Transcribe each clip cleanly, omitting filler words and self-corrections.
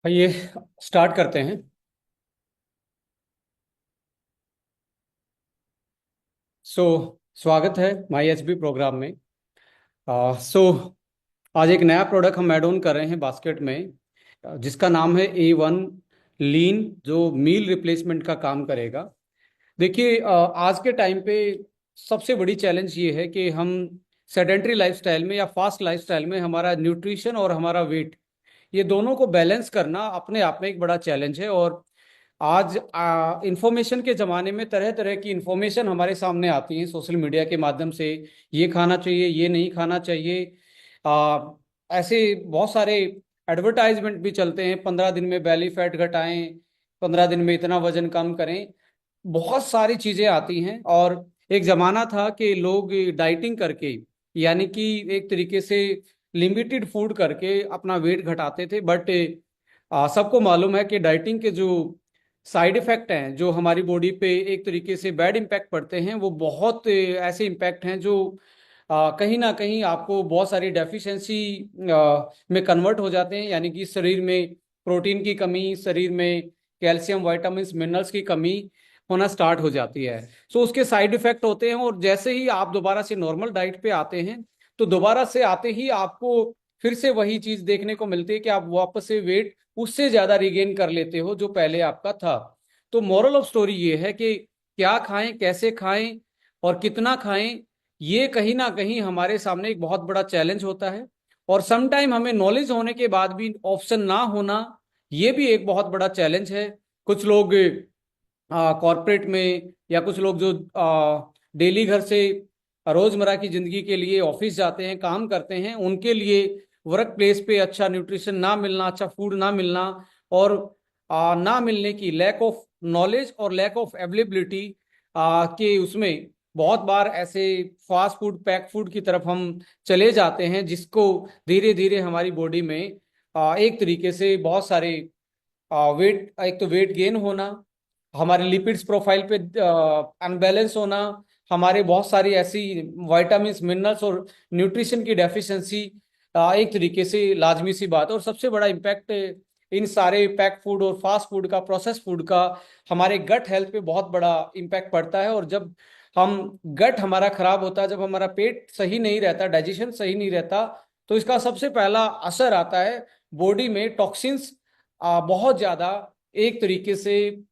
ये स्टार्ट करते हैं। सो स्वागत है माई एच बी प्रोग्राम में। आज एक नया प्रोडक्ट हम ऐड ऑन कर रहे हैं बास्केट में, जिसका नाम है A1 लीन, जो मील रिप्लेसमेंट का काम करेगा। देखिए, आज के टाइम पे सबसे बड़ी चैलेंज ये है कि हम सेडेंट्री लाइफस्टाइल में या फास्ट लाइफस्टाइल में हमारा न्यूट्रिशन और हमारा वेट, ये दोनों को बैलेंस करना अपने आप में एक बड़ा चैलेंज है। और आज इंफॉर्मेशन के ज़माने में तरह तरह की इंफॉर्मेशन हमारे सामने आती है सोशल मीडिया के माध्यम से। ये खाना चाहिए, ये नहीं खाना चाहिए। आ, ऐसे बहुत सारे एडवर्टाइजमेंट भी चलते हैं, 15 दिन में बैली फैट घटाएं, 15 दिन में इतना वजन कम करें। बहुत सारी चीज़ें आती हैं। और एक ज़माना था कि लोग डाइटिंग करके, यानी कि एक तरीके से लिमिटेड फूड करके अपना वेट घटाते थे। बट सबको मालूम है कि डाइटिंग के जो साइड इफेक्ट हैं, जो हमारी बॉडी पे एक तरीके से बैड इम्पैक्ट पड़ते हैं, वो बहुत ऐसे इम्पैक्ट हैं जो कहीं ना कहीं आपको बहुत सारी डेफिशिएंसी में कन्वर्ट हो जाते हैं। यानी कि शरीर में प्रोटीन की कमी, शरीर में कैल्शियम, विटामिन्स, मिनरल्स की कमी होना स्टार्ट हो जाती है। सो उसके साइड इफेक्ट होते हैं। और जैसे ही आप दोबारा से नॉर्मल डाइट पे आते हैं, तो दोबारा से आते ही आपको फिर से वही चीज देखने को मिलती है कि आप वापस से वेट उससे ज्यादा रिगेन कर लेते हो जो पहले आपका था। तो मोरल ऑफ स्टोरी ये है कि क्या खाएं, कैसे खाएं और कितना खाएं, ये कहीं ना कहीं हमारे सामने एक बहुत बड़ा चैलेंज होता है। और समटाइम हमें नॉलेज होने के बाद भी ऑप्शन ना होना, ये भी एक बहुत बड़ा चैलेंज है। कुछ लोग कॉरपोरेट में, या कुछ लोग जो डेली घर से रोजमर्रा की जिंदगी के लिए ऑफिस जाते हैं, काम करते हैं, उनके लिए वर्क प्लेस पे अच्छा न्यूट्रिशन ना मिलना, अच्छा फूड ना मिलना, और ना मिलने की लैक ऑफ नॉलेज और लैक ऑफ अवेलेबिलिटी के उसमें बहुत बार ऐसे फास्ट फूड, पैक फूड की तरफ हम चले जाते हैं, जिसको धीरे धीरे हमारी बॉडी में एक तरीके से बहुत सारे वेट, एक तो वेट गेन होना, हमारे लिपिड्स प्रोफाइल पे अनबैलेंस होना, हमारे बहुत सारी ऐसी विटामिन्स, मिनरल्स और न्यूट्रिशन की डेफिशिएंसी, एक तरीके से लाजमी सी बात है। और सबसे बड़ा इम्पैक्ट इन सारे पैक फूड और फास्ट फूड का, प्रोसेस फूड का, हमारे गट हेल्थ पे बहुत बड़ा इम्पैक्ट पड़ता है। और जब हम गट हमारा खराब होता है, जब हमारा पेट सही नहीं रहता, डाइजेशन सही नहीं रहता, तो इसका सबसे पहला असर आता है बॉडी में। टॉक्सिन्स बहुत ज्यादा एक तरीके से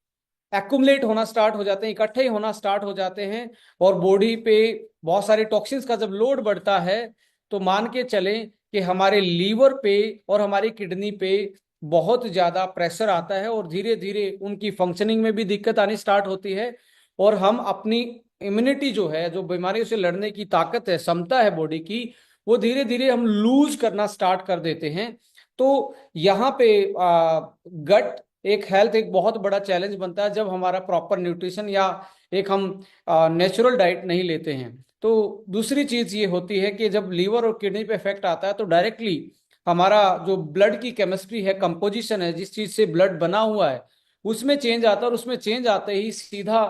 एक्युमुलेट होना स्टार्ट हो जाते हैं, इकट्ठे होना स्टार्ट हो जाते हैं। और बॉडी पे बहुत सारे टॉक्सिन्स का जब लोड बढ़ता है, तो मान के चलें कि हमारे लीवर पे और हमारी किडनी पे बहुत ज्यादा प्रेशर आता है, और धीरे धीरे उनकी फंक्शनिंग में भी दिक्कत आनी स्टार्ट होती है। और हम अपनी इम्यूनिटी जो है, जो बीमारियों से लड़ने की ताकत है, क्षमता है बॉडी की, वो धीरे धीरे हम लूज करना स्टार्ट कर देते हैं। तो यहाँ पे गट एक हेल्थ एक बहुत बड़ा चैलेंज बनता है, जब हमारा प्रॉपर न्यूट्रिशन या एक हम नेचुरल डाइट नहीं लेते हैं। तो दूसरी चीज ये होती है कि जब लीवर और किडनी पे इफेक्ट आता है, तो डायरेक्टली हमारा जो ब्लड की केमिस्ट्री है, कंपोजिशन है, जिस चीज से ब्लड बना हुआ है, उसमें चेंज आता है। और उसमें चेंज आते ही सीधा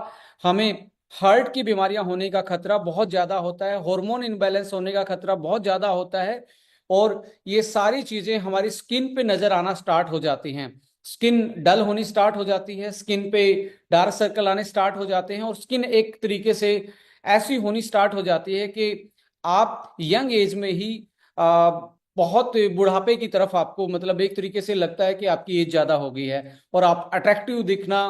हमें हार्ट की बीमारियां होने का खतरा बहुत ज्यादा होता है, हार्मोन इनबैलेंस होने का खतरा बहुत ज्यादा होता है। और ये सारी चीजें हमारी स्किन पे नजर आना स्टार्ट हो जाती हैं। स्किन डल होनी स्टार्ट हो जाती है, स्किन पे डार्क सर्कल आने स्टार्ट हो जाते हैं, और स्किन एक तरीके से ऐसी होनी स्टार्ट हो जाती है कि आप यंग एज में ही आ, बहुत बुढ़ापे की तरफ आपको, मतलब एक तरीके से लगता है कि आपकी एज ज्यादा हो गई है, और आप अट्रैक्टिव दिखना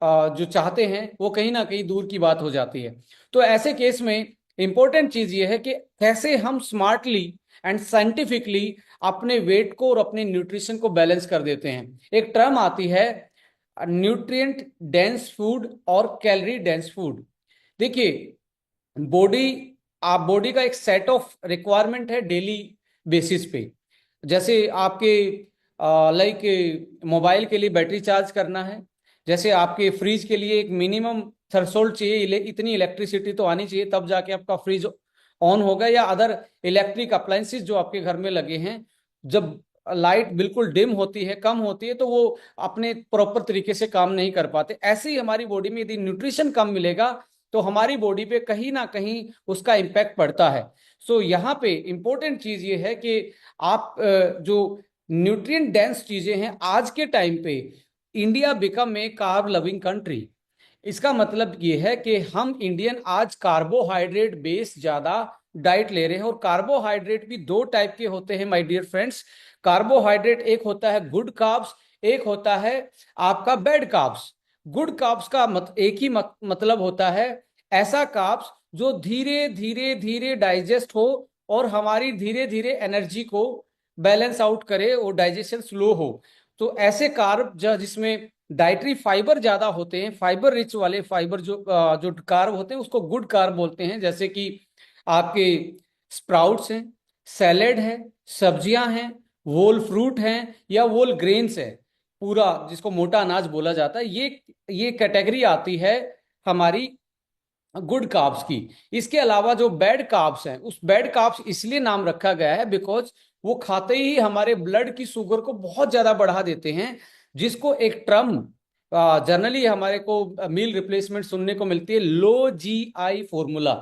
जो चाहते हैं, वो कहीं ना कहीं दूर की बात हो जाती है। तो ऐसे केस में इंपॉर्टेंट चीज ये है कि कैसे हम स्मार्टली एंड साइंटिफिकली अपने वेट को और अपने न्यूट्रिशन को बैलेंस कर देते हैं। एक टर्म आती है न्यूट्रिएंट डेंस फूड और कैलोरी डेंस फूड। देखिए, बॉडी, आप बॉडी का एक सेट ऑफ रिक्वायरमेंट है डेली बेसिस पे। जैसे आपके लाइक मोबाइल के लिए बैटरी चार्ज करना है, जैसे आपके फ्रिज के लिए एक मिनिमम थ्रेशोल्ड चाहिए, इतनी इलेक्ट्रिसिटी तो आनी चाहिए तब जाके आपका फ्रिज ऑन होगा, या अदर इलेक्ट्रिक अप्लायंसेस जो आपके घर में लगे हैं, जब लाइट बिल्कुल डिम होती है, कम होती है, तो वो अपने प्रॉपर तरीके से काम नहीं कर पाते। ऐसे ही हमारी बॉडी में यदि न्यूट्रिशन कम मिलेगा, तो हमारी बॉडी पे कहीं ना कहीं उसका इम्पैक्ट पड़ता है। सो यहाँ पे इंपॉर्टेंट चीज ये है कि आप जो न्यूट्रिएंट डेंस चीजें हैं। आज के टाइम पे India become a carb loving country. इसका मतलब ये है कि हम इंडियन आज कार्बोहाइड्रेट बेस ज्यादा डाइट ले रहे हैं। और कार्बोहाइड्रेट भी दो टाइप के होते हैं माय डियर फ्रेंड्स। कार्बोहाइड्रेट एक होता है गुड कार्ब्स, एक होता है आपका बैड कार्ब्स। गुड कार्ब्स का एक ही मतलब होता है ऐसा कार्ब्स जो धीरे धीरे धीरे डाइजेस्ट हो और हमारी धीरे धीरे एनर्जी को बैलेंस आउट करे और डाइजेशन स्लो हो। तो ऐसे कार्ब जिसमें डाइटरी फाइबर ज्यादा होते हैं, फाइबर रिच वाले फाइबर जो कार्ब होते हैं उसको गुड कार्ब बोलते हैं। जैसे कि आपके स्प्राउट्स हैं, सैलेड है, सब्जियां हैं, होल फ्रूट हैं या होल ग्रेन्स है, पूरा जिसको मोटा अनाज बोला जाता है, ये कैटेगरी आती है हमारी गुड कार्ब्स की। इसके अलावा जो बैड कार्ब्स हैं, उस बैड कार्ब्स इसलिए नाम रखा गया है बिकॉज वो खाते ही हमारे ब्लड की शुगर को बहुत ज्यादा बढ़ा देते हैं। जिसको एक टर्म जनरली हमारे को मील रिप्लेसमेंट सुनने को मिलती है, लो जी आई फॉर्मूला।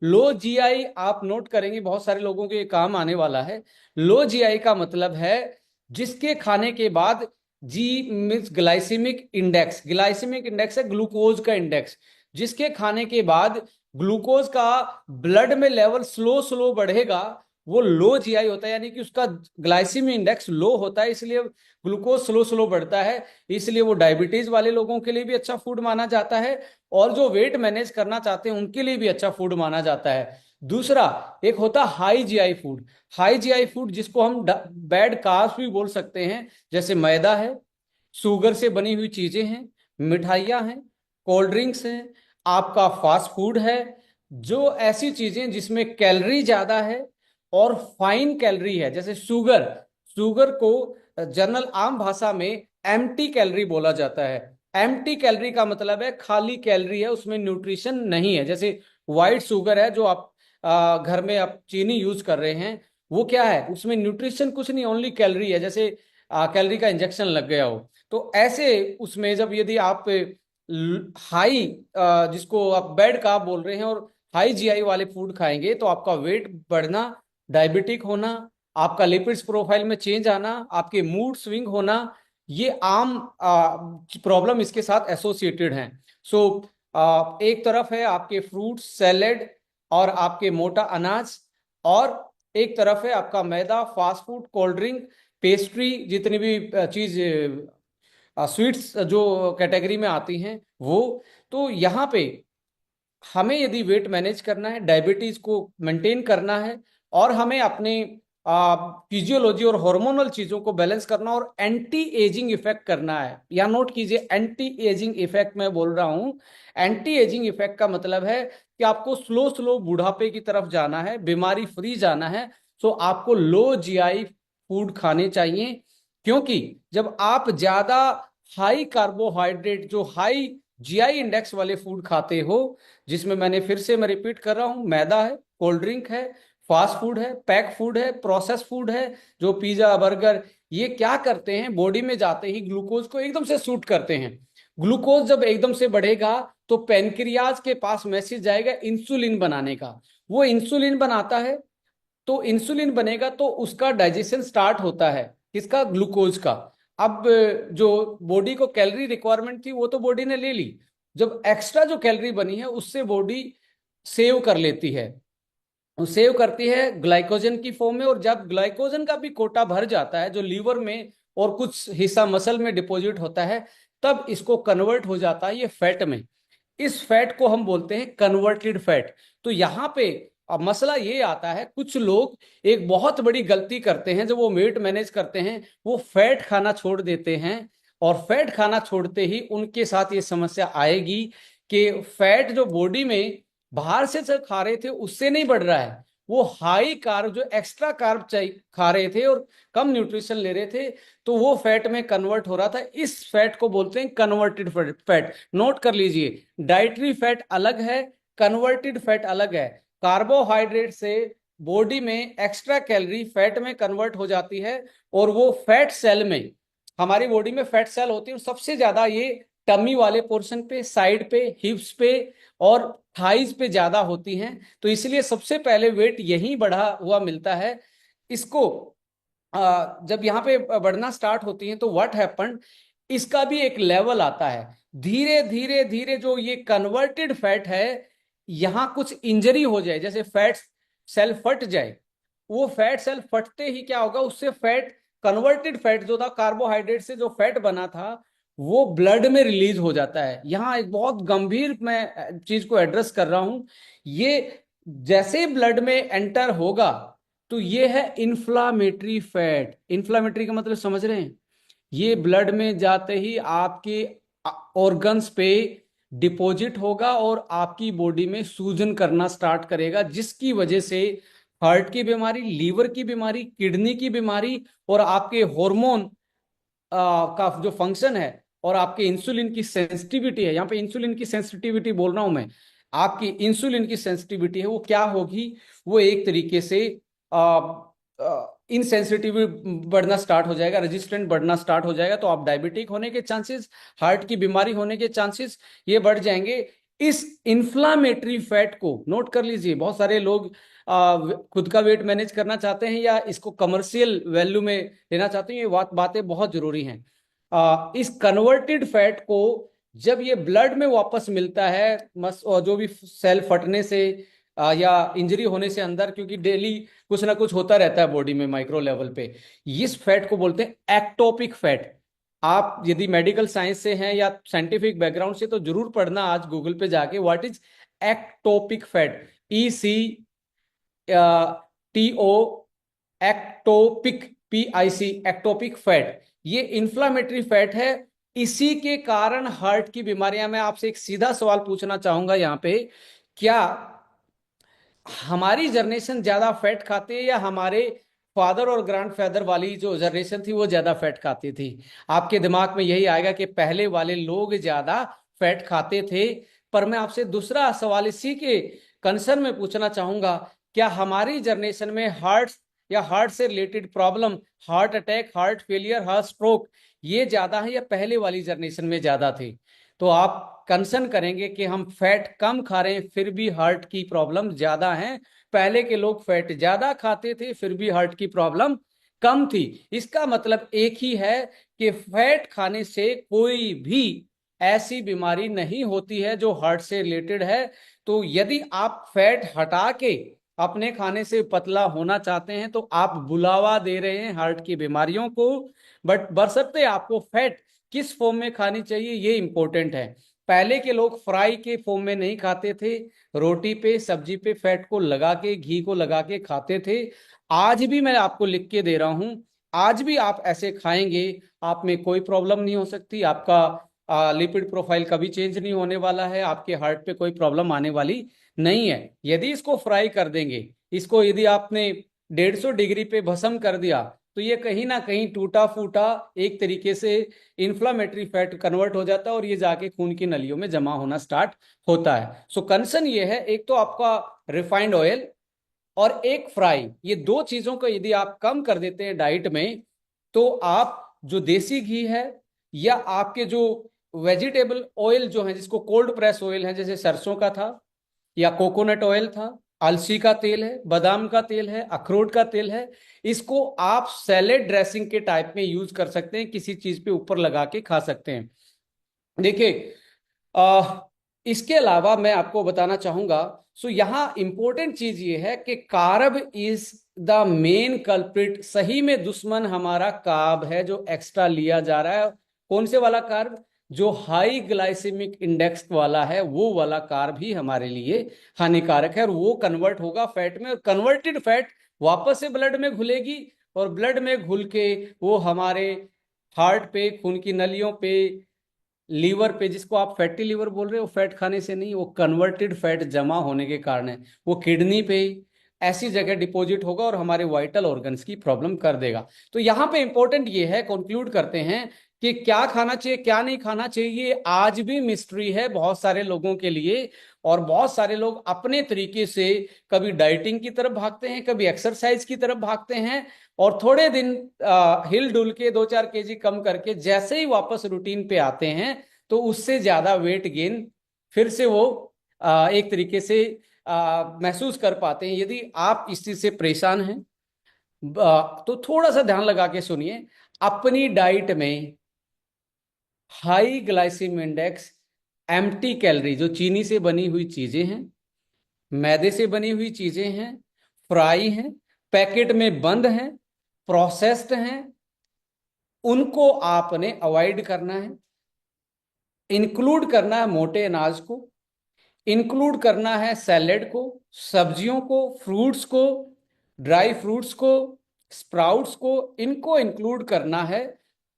लो जी आई आप नोट करेंगे, बहुत सारे लोगों के काम आने वाला है। लो जी आई का मतलब है जिसके खाने के बाद, G means glycemic index, glycemic index है ग्लूकोज का इंडेक्स। जिसके खाने के बाद ग्लूकोज का ब्लड में लेवल स्लो स्लो बढ़ेगा, वो लो जीआई होता है, यानी कि उसका ग्लाइसेमिक इंडेक्स लो होता है, इसलिए ग्लूकोज स्लो स्लो बढ़ता है। इसलिए वो डायबिटीज वाले लोगों के लिए भी अच्छा फूड माना जाता है और जो वेट मैनेज करना चाहते हैं उनके लिए भी अच्छा फूड माना जाता है। दूसरा एक होता है high GI food. High GI food जिसको हम बैड कार्ब्स भी बोल सकते हैं, जैसे मैदा है, शुगर से बनी हुई चीजें हैं, मिठाइयाँ हैं, कोल्ड ड्रिंक्स हैं, आपका फास्ट फूड है, जो ऐसी चीजें जिसमें कैलोरी ज्यादा है और फाइन कैलोरी है। जैसे शुगर, शुगर को जनरल आम भाषा में एम्प्टी कैलोरी बोला जाता है। एम्प्टी कैलोरी का मतलब है खाली कैलोरी है, उसमें न्यूट्रिशन नहीं है। जैसे व्हाइट शुगर है जो आप घर में आप चीनी यूज कर रहे हैं, वो क्या है, उसमें न्यूट्रिशन कुछ नहीं, ओनली कैलोरी है, जैसे कैलोरी का इंजेक्शन लग गया हो। तो ऐसे उसमें जब यदि आप हाई जिसको आप बैड कार्ब बोल रहे हैं और हाई जीआई वाले फूड खाएंगे तो आपका वेट बढ़ना, डायबिटिक होना, आपका लिपिड्स प्रोफाइल में चेंज आना, आपके मूड स्विंग होना, ये आम प्रॉब्लम इसके साथ एसोसिएटेड हैं। सो एक तरफ है आपके फ्रूट सैलेड और आपके मोटा अनाज, और एक तरफ है आपका मैदा, fast food, cold drink, pastry, जितनी भी चीज स्वीट्स जो कैटेगरी में आती हैं वो। तो यहाँ पे हमें यदि वेट मैनेज करना है, डायबिटीज को मेंटेन करना है और हमें अपने फिजियोलॉजी और हार्मोनल चीजों को बैलेंस करना और एंटी एजिंग इफेक्ट करना है। या नोट कीजिए, एंटी एजिंग इफेक्ट मैं बोल रहा हूं। एंटी एजिंग इफेक्ट का मतलब है कि आपको स्लो स्लो बुढ़ापे की तरफ जाना है, बीमारी फ्री जाना है। सो आपको लो जीआई फूड खाने चाहिए, क्योंकि जब आप ज्यादा हाई कार्बोहाइड्रेट, जो हाई जीआई इंडेक्स वाले फूड खाते हो, जिसमें मैंने फिर से मैं रिपीट कर रहा हूं, मैदा है, कोल्ड ड्रिंक है, फास्ट फूड है, पैक फूड है, प्रोसेस फूड है, जो पिज्जा बर्गर, ये क्या करते हैं, बॉडी में जाते ही ग्लूकोज को एकदम से शूट करते हैं। ग्लूकोज जब एकदम से बढ़ेगा तो पेनक्रियाज के पास मैसेज जाएगा इंसुलिन बनाने का, वो इंसुलिन बनाता है। तो इंसुलिन बनेगा तो उसका डाइजेशन स्टार्ट होता है, किसका, ग्लूकोज का। अब जो बॉडी को कैलोरी रिक्वायरमेंट थी वो तो बॉडी ने ले ली, जब एक्स्ट्रा जो कैलोरी बनी है उससे बॉडी सेव कर लेती है, सेव करती है ग्लाइकोजन की फॉर्म में। और जब ग्लाइकोजन का भी कोटा भर जाता है जो लीवर में और कुछ हिस्सा मसल में डिपॉजिट होता है, तब इसको कन्वर्ट हो जाता है ये फैट में। इस फैट को हम बोलते हैं कन्वर्टेड फैट। तो यहाँ पे अब मसला ये आता है, कुछ लोग एक बहुत बड़ी गलती करते हैं जब वो वेट मैनेज करते हैं, वो फैट खाना छोड़ देते हैं। और फैट खाना छोड़ते ही उनके साथ ये समस्या आएगी कि फैट जो बॉडी में बाहर से जो खा रहे थे उससे नहीं बढ़ रहा है, वो हाई कार्ब जो एक्स्ट्रा कार्ब चाहिए खा रहे थे और कम न्यूट्रिशन ले रहे थे, तो वो फैट में कन्वर्ट हो रहा था। इस फैट को बोलते हैं कन्वर्टेड फैट। नोट कर लीजिए, डाइटरी फैट अलग है, कन्वर्टेड फैट अलग है। कार्बोहाइड्रेट से बॉडी में एक्स्ट्रा कैलोरी फैट में कन्वर्ट हो जाती है और वो फैट सेल में, हमारी बॉडी में फैट सेल होती है सबसे ज्यादा ये टमी वाले पोर्शन पे, साइड पे, हिप्स पे और थाइज पे ज्यादा होती हैं। तो इसलिए सबसे पहले वेट यही बढ़ा हुआ मिलता है। इसको जब यहाँ पे बढ़ना स्टार्ट होती है तो व्हाट हैपन, इसका भी एक लेवल आता है। धीरे धीरे धीरे जो ये कन्वर्टेड फैट है, यहाँ कुछ इंजरी हो जाए, जैसे फैट सेल फट जाए, वो फैट सेल फटते ही क्या होगा, उससे फैट, कन्वर्टेड फैट जो था, कार्बोहाइड्रेट से जो फैट बना था, वो ब्लड में रिलीज हो जाता है। यहाँ एक बहुत गंभीर मैं चीज को एड्रेस कर रहा हूं। ये जैसे ब्लड में एंटर होगा तो ये है इन्फ्लामेटरी फैट। इन्फ्लामेटरी का मतलब समझ रहे हैं? ये ब्लड में जाते ही आपके ऑर्गन्स पे डिपॉजिट होगा और आपकी बॉडी में सूजन करना स्टार्ट करेगा, जिसकी वजह से हार्ट की बीमारी, लीवर की बीमारी, किडनी की बीमारी और आपके हार्मोन का जो फंक्शन है और आपके इंसुलिन की सेंसिटिविटी है, यहाँ पे इंसुलिन की सेंसिटिविटी बोल रहा हूं मैं, आपकी इंसुलिन की सेंसिटिविटी है, वो क्या होगी, वो एक तरीके से इनसेंसिटिव बढ़ना स्टार्ट हो जाएगा, रेजिस्टेंट बढ़ना स्टार्ट हो जाएगा। तो आप डायबिटिक होने के चांसेस, हार्ट की बीमारी होने के चांसेस ये बढ़ जाएंगे। इस इन्फ्लामेटरी फैट को नोट कर लीजिए। बहुत सारे लोग खुद का वेट मैनेज करना चाहते हैं या इसको कमर्शियल वैल्यू में लेना चाहते हैं, ये बातें बहुत जरूरी हैं। इस कन्वर्टेड फैट को जब ये ब्लड में वापस मिलता है, और जो भी सेल फटने से या इंजरी होने से अंदर, क्योंकि डेली कुछ ना कुछ होता रहता है बॉडी में माइक्रो लेवल पे, इस फैट को बोलते हैं एक्टोपिक फैट। आप यदि मेडिकल साइंस से हैं या साइंटिफिक बैकग्राउंड से तो जरूर पढ़ना आज गूगल पे जाके, what is ectopic fat, ECTO, ectopic, PIC, ectopic fat. ये इंफ्लामेटरी फैट है। इसी के कारण हार्ट की बीमारियां, मैं आपसे एक सीधा सवाल पूछना चाहूंगा यहाँ पे, क्या हमारी जनरेशन ज्यादा फैट खाती है या हमारे फादर और ग्रैंडफादर वाली जो जनरेशन थी वो ज्यादा फैट खाती थी? आपके दिमाग में यही आएगा कि पहले वाले लोग ज्यादा फैट खाते थे। पर मैं आपसे दूसरा सवाल इसी के कंसर्न में पूछना चाहूंगा, क्या हमारी जनरेशन में हार्ट या हार्ट से related problem, heart attack, heart failure, heart stroke, ये ज्यादा है या पहले वाली जनरेशन में ज्यादा थे? तो आप कंसर्न करेंगे कि हम फैट कम खा रहे हैं फिर भी हार्ट की प्रॉब्लम ज्यादा है, पहले के लोग फैट ज्यादा खाते थे फिर भी हार्ट की प्रॉब्लम कम थी। इसका मतलब एक ही है कि फैट खाने से कोई भी ऐसी बीमारी नहीं होती है जो हार्ट से रिलेटेड है। तो यदि आप फैट हटा के अपने खाने से पतला होना चाहते हैं तो आप बुलावा दे रहे हैं हार्ट की बीमारियों को। बट बशर्ते आपको फैट किस फॉर्म में खानी चाहिए ये इंपॉर्टेंट है। पहले के लोग फ्राई के फॉर्म में नहीं खाते थे, रोटी पे सब्जी पे फैट को लगा के, घी को लगा के खाते थे। आज भी मैं आपको लिख के दे रहा हूं, आज भी आप ऐसे खाएंगे, आप में कोई प्रॉब्लम नहीं हो सकती, आपका लिपिड प्रोफाइल कभी चेंज नहीं होने वाला है, आपके हार्ट पे कोई प्रॉब्लम आने वाली नहीं है। यदि इसको फ्राई कर देंगे, इसको यदि आपने 150 डिग्री पे भस्म कर दिया, तो ये कहीं ना कहीं टूटा फूटा एक तरीके से इन्फ्लामेटरी फैट कन्वर्ट हो जाता है और ये जाके खून की नलियों में जमा होना स्टार्ट होता है। सो कंसर्न ये है, एक तो आपका रिफाइंड ऑयल और एक फ्राई, ये दो चीजों को यदि आप कम कर देते हैं डाइट में, तो आप जो देसी घी है या आपके जो वेजिटेबल ऑयल जो है, जिसको कोल्ड प्रेस ऑयल है, जैसे सरसों का था या कोकोनट ऑयल था, अलसी का तेल है, बादाम का तेल है, अखरोट का तेल है, इसको आप सैलेड ड्रेसिंग के टाइप में यूज कर सकते हैं, किसी चीज पे ऊपर लगा के खा सकते हैं। देखिए, आ, इसके अलावा मैं आपको बताना चाहूंगा, सो यहाँ इंपॉर्टेंट चीज ये है कि carb is the main culprit. सही में दुश्मन हमारा कार्ब है जो एक्स्ट्रा लिया जा रहा है। कौन से वाला कार्ब? जो हाई ग्लाइसेमिक इंडेक्स वाला है, वो वाला कार्ब ही हमारे लिए हानिकारक है और वो कन्वर्ट होगा फैट में, और कन्वर्टेड फैट वापस से ब्लड में घुलेगी और ब्लड में घुल के वो हमारे हार्ट पे, खून की नलियों पे, लीवर पे, जिसको आप फैटी लीवर बोल रहे हो, फैट खाने से नहीं, वो कन्वर्टेड फैट जमा होने के कारण है, वो किडनी पे ऐसी जगह डिपॉजिट होगा और हमारे वाइटल ऑर्गन्स की प्रॉब्लम कर देगा। तो यहाँ पे इंपॉर्टेंट ये है, कंक्लूड करते हैं कि क्या खाना चाहिए क्या नहीं खाना चाहिए, आज भी मिस्ट्री है बहुत सारे लोगों के लिए। और बहुत सारे लोग अपने तरीके से कभी डाइटिंग की तरफ भागते हैं, कभी एक्सरसाइज की तरफ भागते हैं, और थोड़े दिन हिल डुल के 2-4 kg कम करके जैसे ही वापस रूटीन पे आते हैं तो उससे ज्यादा वेट गेन फिर से वो एक तरीके से महसूस कर पाते हैं। यदि आप इस चीज से परेशान हैं, तो थोड़ा सा ध्यान लगा के सुनिए। अपनी डाइट में high glycemic index, empty calorie, जो चीनी से बनी हुई चीजें हैं, मैदे से बनी हुई चीजें हैं, फ्राई हैं, पैकेट में बंद हैं, प्रोसेस्ड हैं, उनको आपने अवॉइड करना है। इंक्लूड करना है मोटे अनाज को, इंक्लूड करना है सैलेड को, सब्जियों को, फ्रूट्स को, ड्राई फ्रूट्स को, स्प्राउट्स को, इनको इंक्लूड करना है।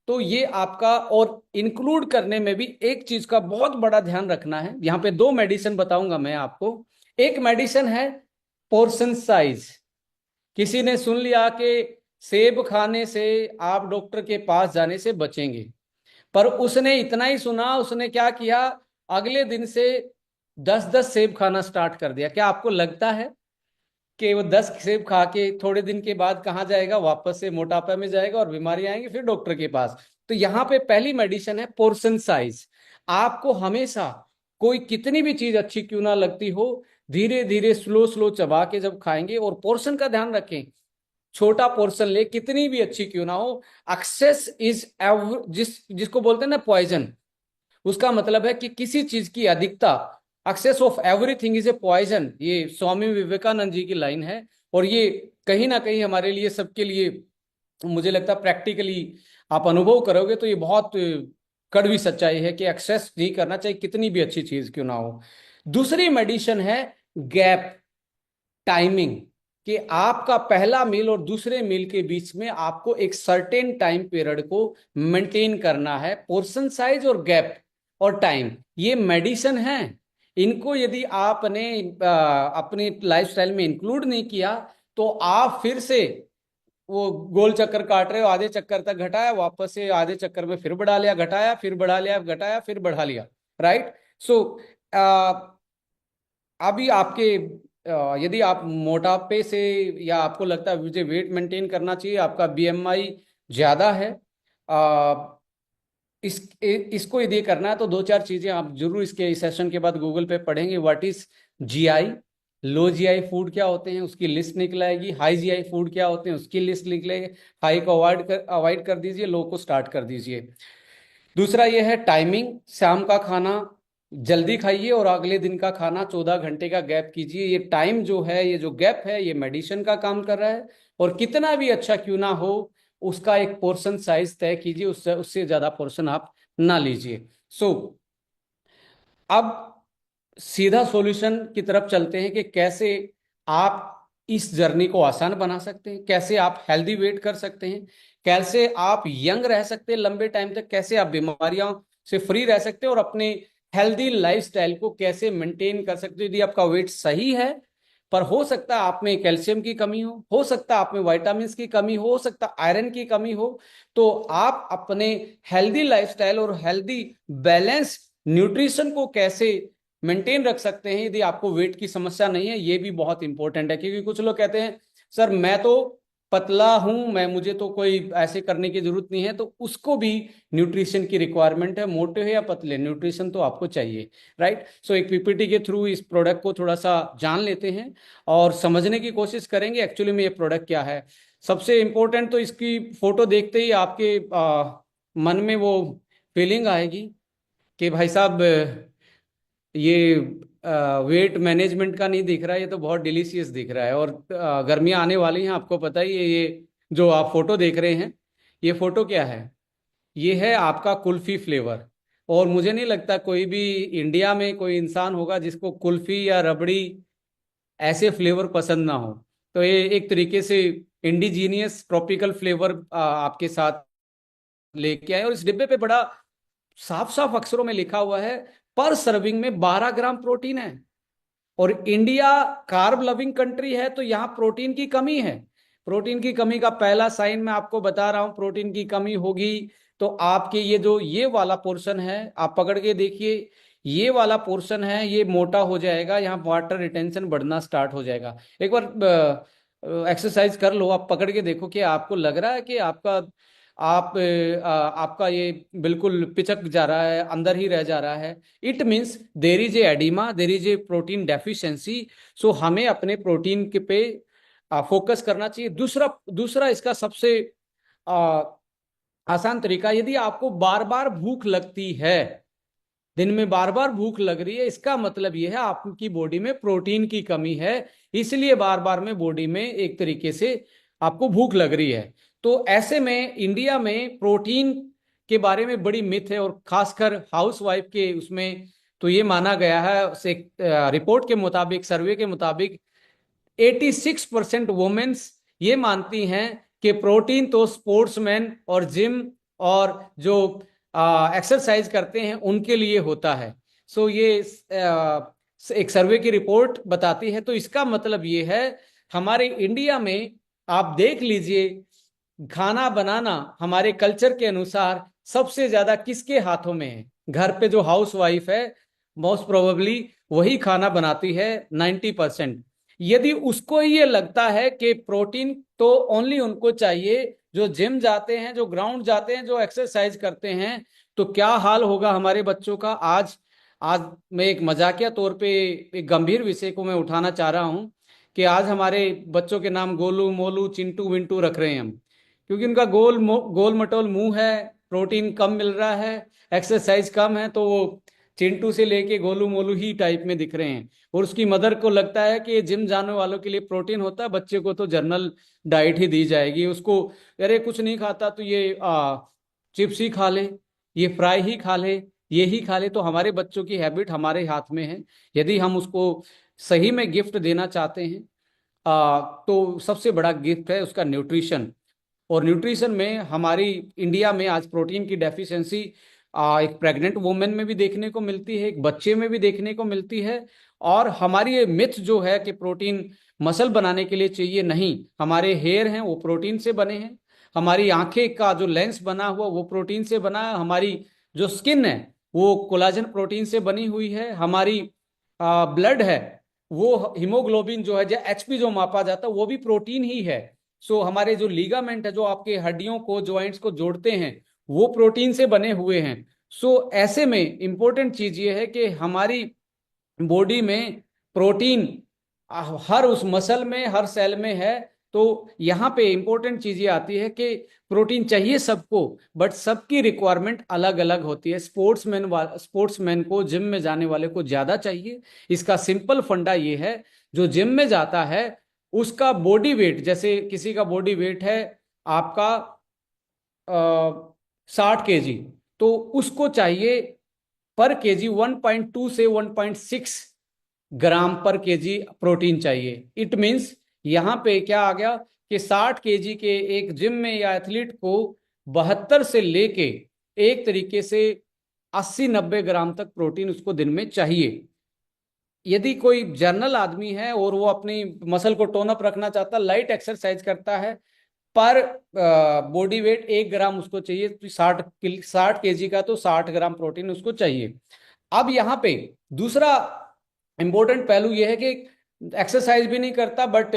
तो ये आपका, और इंक्लूड करने में भी एक चीज का बहुत बड़ा ध्यान रखना है। यहां पे दो मेडिसिन बताऊंगा मैं आपको। एक मेडिसिन है पोर्शन साइज। किसी ने सुन लिया कि सेब खाने से आप डॉक्टर के पास जाने से बचेंगे, पर उसने इतना ही सुना, उसने क्या किया, अगले दिन से 10-10 सेब खाना स्टार्ट कर दिया। क्या आपको लगता है कि वो 10 सेब खा के थोड़े दिन के बाद कहाँ जाएगा? वापस से मोटापा में जाएगा और बीमारी आएंगी, फिर डॉक्टर के पास। तो यहाँ पे पहली मेडिसिन है पोर्शन साइज। आपको हमेशा, कोई कितनी भी चीज अच्छी क्यों ना लगती हो, धीरे धीरे स्लो स्लो चबा के जब खाएंगे, और पोर्शन का ध्यान रखें, छोटा पोर्शन ले, कितनी भी अच्छी क्यों ना हो। एक्सेस इज जिसको बोलते हैं ना पॉइजन, उसका मतलब है कि किसी चीज की अधिकता, excess of everything is a poison. ये स्वामी विवेकानंद जी की लाइन है, और ये कहीं ना कहीं हमारे लिए, सबके लिए, मुझे लगता है प्रैक्टिकली आप अनुभव करोगे तो ये बहुत कड़वी सच्चाई है कि एक्सेस नहीं करना चाहिए, कितनी भी अच्छी चीज क्यों ना हो। दूसरी मेडिसिन है गैप, टाइमिंग, कि आपका पहला मील और दूसरे मील के बीच में आपको एक सर्टेन टाइम पीरियड को मेंटेन करना है। पोर्शन साइज और गैप और टाइम, ये मेडिसिन है। इनको यदि आपने अपनी लाइफस्टाइल में इंक्लूड नहीं किया, तो आप फिर से वो गोल चक्कर काट रहे हो। आधे चक्कर तक घटाया, वापस से आधे चक्कर में फिर बढ़ा लिया, घटाया, फिर बढ़ा लिया, घटाया, फिर बढ़ा लिया। राइट। सो अभी आपके यदि आप मोटापे से, या आपको लगता है मुझे वेट मेंटेन करना चाहिए, आपका बीएमआई ज्यादा है, इसको यदि करना है, तो दो चार चीजें आप जरूर इसके सेशन के बाद गूगल पे पढ़ेंगे। What is GI, low GI food क्या होते हैं उसकी लिस्ट निकल आएगी। हाई जीआई फूड क्या होते हैं उसकी लिस्ट निकलेगी। हाई को अवॉइड कर दीजिए, लो को स्टार्ट कर दीजिए। दूसरा ये है टाइमिंग, शाम का खाना जल्दी खाइए और अगले दिन का खाना 14 घंटे का गैप कीजिए। ये टाइम जो है, ये जो गैप है, ये मेडिसिन का काम कर रहा है। और कितना भी अच्छा क्यों ना हो, उसका एक पोर्शन साइज तय कीजिए, उससे उससे ज्यादा पोर्शन आप ना लीजिए। सो अब सीधा सॉल्यूशन की तरफ चलते हैं कि कैसे आप इस जर्नी को आसान बना सकते हैं, कैसे आप हेल्दी वेट कर सकते हैं, कैसे आप यंग रह सकते हैं लंबे टाइम तक, कैसे आप बीमारियों से फ्री रह सकते हैं, और अपने हेल्दी लाइफस्टाइल को कैसे मेंटेन कर सकते हैं। यदि आपका वेट सही है, पर हो सकता है आप में कैल्शियम की कमी हो सकता है आप में विटामिन की कमी हो सकता है आयरन की कमी हो, तो आप अपने हेल्दी लाइफस्टाइल और हेल्दी बैलेंस न्यूट्रिशन को कैसे मेंटेन रख सकते हैं यदि आपको वेट की समस्या नहीं है। ये भी बहुत इंपॉर्टेंट है, क्योंकि कुछ लोग कहते हैं सर मैं तो पतला हूं, मैं, मुझे तो कोई ऐसे करने की जरूरत नहीं है। तो उसको भी न्यूट्रिशन की रिक्वायरमेंट है, मोटे हो या पतले, न्यूट्रिशन तो आपको चाहिए। राइट। सो एक पीपीटी के थ्रू इस प्रोडक्ट को थोड़ा सा जान लेते हैं और समझने की कोशिश करेंगे एक्चुअली में ये प्रोडक्ट क्या है। सबसे इंपॉर्टेंट तो इसकी फोटो देखते ही आपके मन में वो फीलिंग आएगी कि भाई साहब ये वेट मैनेजमेंट का नहीं दिख रहा है, ये तो बहुत डिलीशियस दिख रहा है। और गर्मियाँ आने वाली हैं, आपको पता ही है। ये जो आप फोटो देख रहे हैं, ये फोटो क्या है? ये है आपका कुल्फी फ्लेवर। और मुझे नहीं लगता कोई भी इंडिया में कोई इंसान होगा जिसको कुल्फी या रबड़ी ऐसे फ्लेवर पसंद ना हो। तो ये एक तरीके से इंडिजीनियस ट्रॉपिकल फ्लेवर आपके साथ लेके आए। और इस डिब्बे पे बड़ा साफ साफ अक्षरों में लिखा हुआ है, पर सर्विंग में 12 ग्राम प्रोटीन है। और इंडिया कार्ब लविंग कंट्री है, तो यहां प्रोटीन की कमी है। प्रोटीन की कमी का पहला साइन मैं आपको बता रहा हूं। प्रोटीन की कमी होगी तो आपके ये जो ये वाला पोर्शन है, आप पकड़ के देखिए, ये वाला पोर्शन है, ये मोटा हो जाएगा, यहाँ वाटर रिटेंशन बढ़ना स्टार्ट हो जाएगा। एक बार एक्सरसाइज कर लो, आप पकड़ के देखो कि आपको लग रहा है कि आपका ये बिल्कुल पिचक जा रहा है, अंदर ही रह जा रहा है। It means there is a oedema, there is a protein deficiency. So हमें अपने प्रोटीन के पे फोकस करना चाहिए। दूसरा दूसरा इसका सबसे आ, आसान तरीका, यदि आपको बार बार भूख लगती है, दिन में बार बार भूख लग रही है, इसका मतलब यह है आपकी बॉडी में प्रोटीन की कमी है, इसलिए बार बार में बॉडी में एक तरीके से आपको भूख लग रही है। तो ऐसे में इंडिया में प्रोटीन के बारे में बड़ी मिथ है, और खासकर हाउसवाइफ के उसमें तो ये माना गया है, से रिपोर्ट के मुताबिक, सर्वे के मुताबिक 86% वुमेन्स ये मानती हैं कि प्रोटीन तो स्पोर्ट्समैन और जिम और जो एक्सरसाइज करते हैं उनके लिए होता है। सो ये एक सर्वे की रिपोर्ट बताती है। तो इसका मतलब ये है, हमारे इंडिया में आप देख लीजिए, खाना बनाना हमारे कल्चर के अनुसार सबसे ज्यादा किसके हाथों में है? घर पे जो हाउस वाइफ है, मोस्ट प्रोबेबली वही खाना बनाती है 90%। यदि उसको ये लगता है कि प्रोटीन तो ओनली उनको चाहिए जो जिम जाते हैं, जो ग्राउंड जाते हैं, जो एक्सरसाइज करते हैं, तो क्या हाल होगा हमारे बच्चों का। आज आज मैं एक मजाकिया तौर पे एक गंभीर विषय को मैं उठाना चाह रहा हूं कि आज हमारे बच्चों के नाम गोलू मोलू चिंटू विंटू रख रहे हैं हम, क्योंकि उनका गोल मटोल मुंह है, प्रोटीन कम मिल रहा है, एक्सरसाइज कम है, तो वो चिंटू से लेके गोलू मोलू ही टाइप में दिख रहे हैं। और उसकी मदर को लगता है कि जिम जाने वालों के लिए प्रोटीन होता है, बच्चे को तो जनरल डाइट ही दी जाएगी। उसको अरे कुछ नहीं खाता तो ये चिप्स ही खा ले, ये फ्राई ही खा ले, ये ही खा ले। तो हमारे बच्चों की हैबिट हमारे हाथ में है। यदि हम उसको सही में गिफ्ट देना चाहते हैं, तो सबसे बड़ा गिफ्ट है उसका न्यूट्रिशन। और न्यूट्रिशन में हमारी इंडिया में आज प्रोटीन की डेफिशिएंसी एक प्रेग्नेंट वुमेन में भी देखने को मिलती है, एक बच्चे में भी देखने को मिलती है। और हमारी ये मिथ जो है कि प्रोटीन मसल बनाने के लिए चाहिए, नहीं, हमारे हेयर हैं वो प्रोटीन से बने हैं, हमारी आंखें का जो लेंस बना हुआ वो प्रोटीन से बना है, हमारी जो स्किन है वो कोलाजन प्रोटीन से बनी हुई है, हमारी ब्लड है वो हीमोग्लोबिन जो है, जो एचपी जो मापा जाता है वो भी प्रोटीन ही है। सो हमारे जो लीगामेंट है, जो आपके हड्डियों को जॉइंट्स को जोड़ते हैं, वो प्रोटीन से बने हुए हैं। सो ऐसे में इंपॉर्टेंट चीज ये है कि हमारी बॉडी में प्रोटीन हर उस मसल में, हर सेल में है। तो यहाँ पे इंपॉर्टेंट चीज ये आती है कि प्रोटीन चाहिए सबको, बट सबकी रिक्वायरमेंट अलग अलग होती है। स्पोर्ट्समैन को, जिम में जाने वाले को ज्यादा चाहिए। इसका सिंपल फंडा ये है, जो जिम में जाता है उसका बॉडी वेट, जैसे किसी का बॉडी वेट है आपका 60 kg, तो उसको चाहिए पर केजी 1.2 से 1.6 ग्राम पर केजी प्रोटीन चाहिए। इट मीन्स यहाँ पे क्या आ गया कि 60 kg के एक जिम में या एथलीट को 72 से लेके एक तरीके से 80-90 ग्राम तक प्रोटीन उसको दिन में चाहिए। यदि कोई जनरल आदमी है और वो अपनी मसल को टोन अप रखना चाहता है, लाइट एक्सरसाइज करता है, पर बॉडी वेट 1 ग्राम उसको चाहिए, तो 60 kg का तो 60 ग्राम प्रोटीन उसको चाहिए। अब यहाँ पे दूसरा इंपॉर्टेंट पहलू यह है कि एक्सरसाइज भी नहीं करता, बट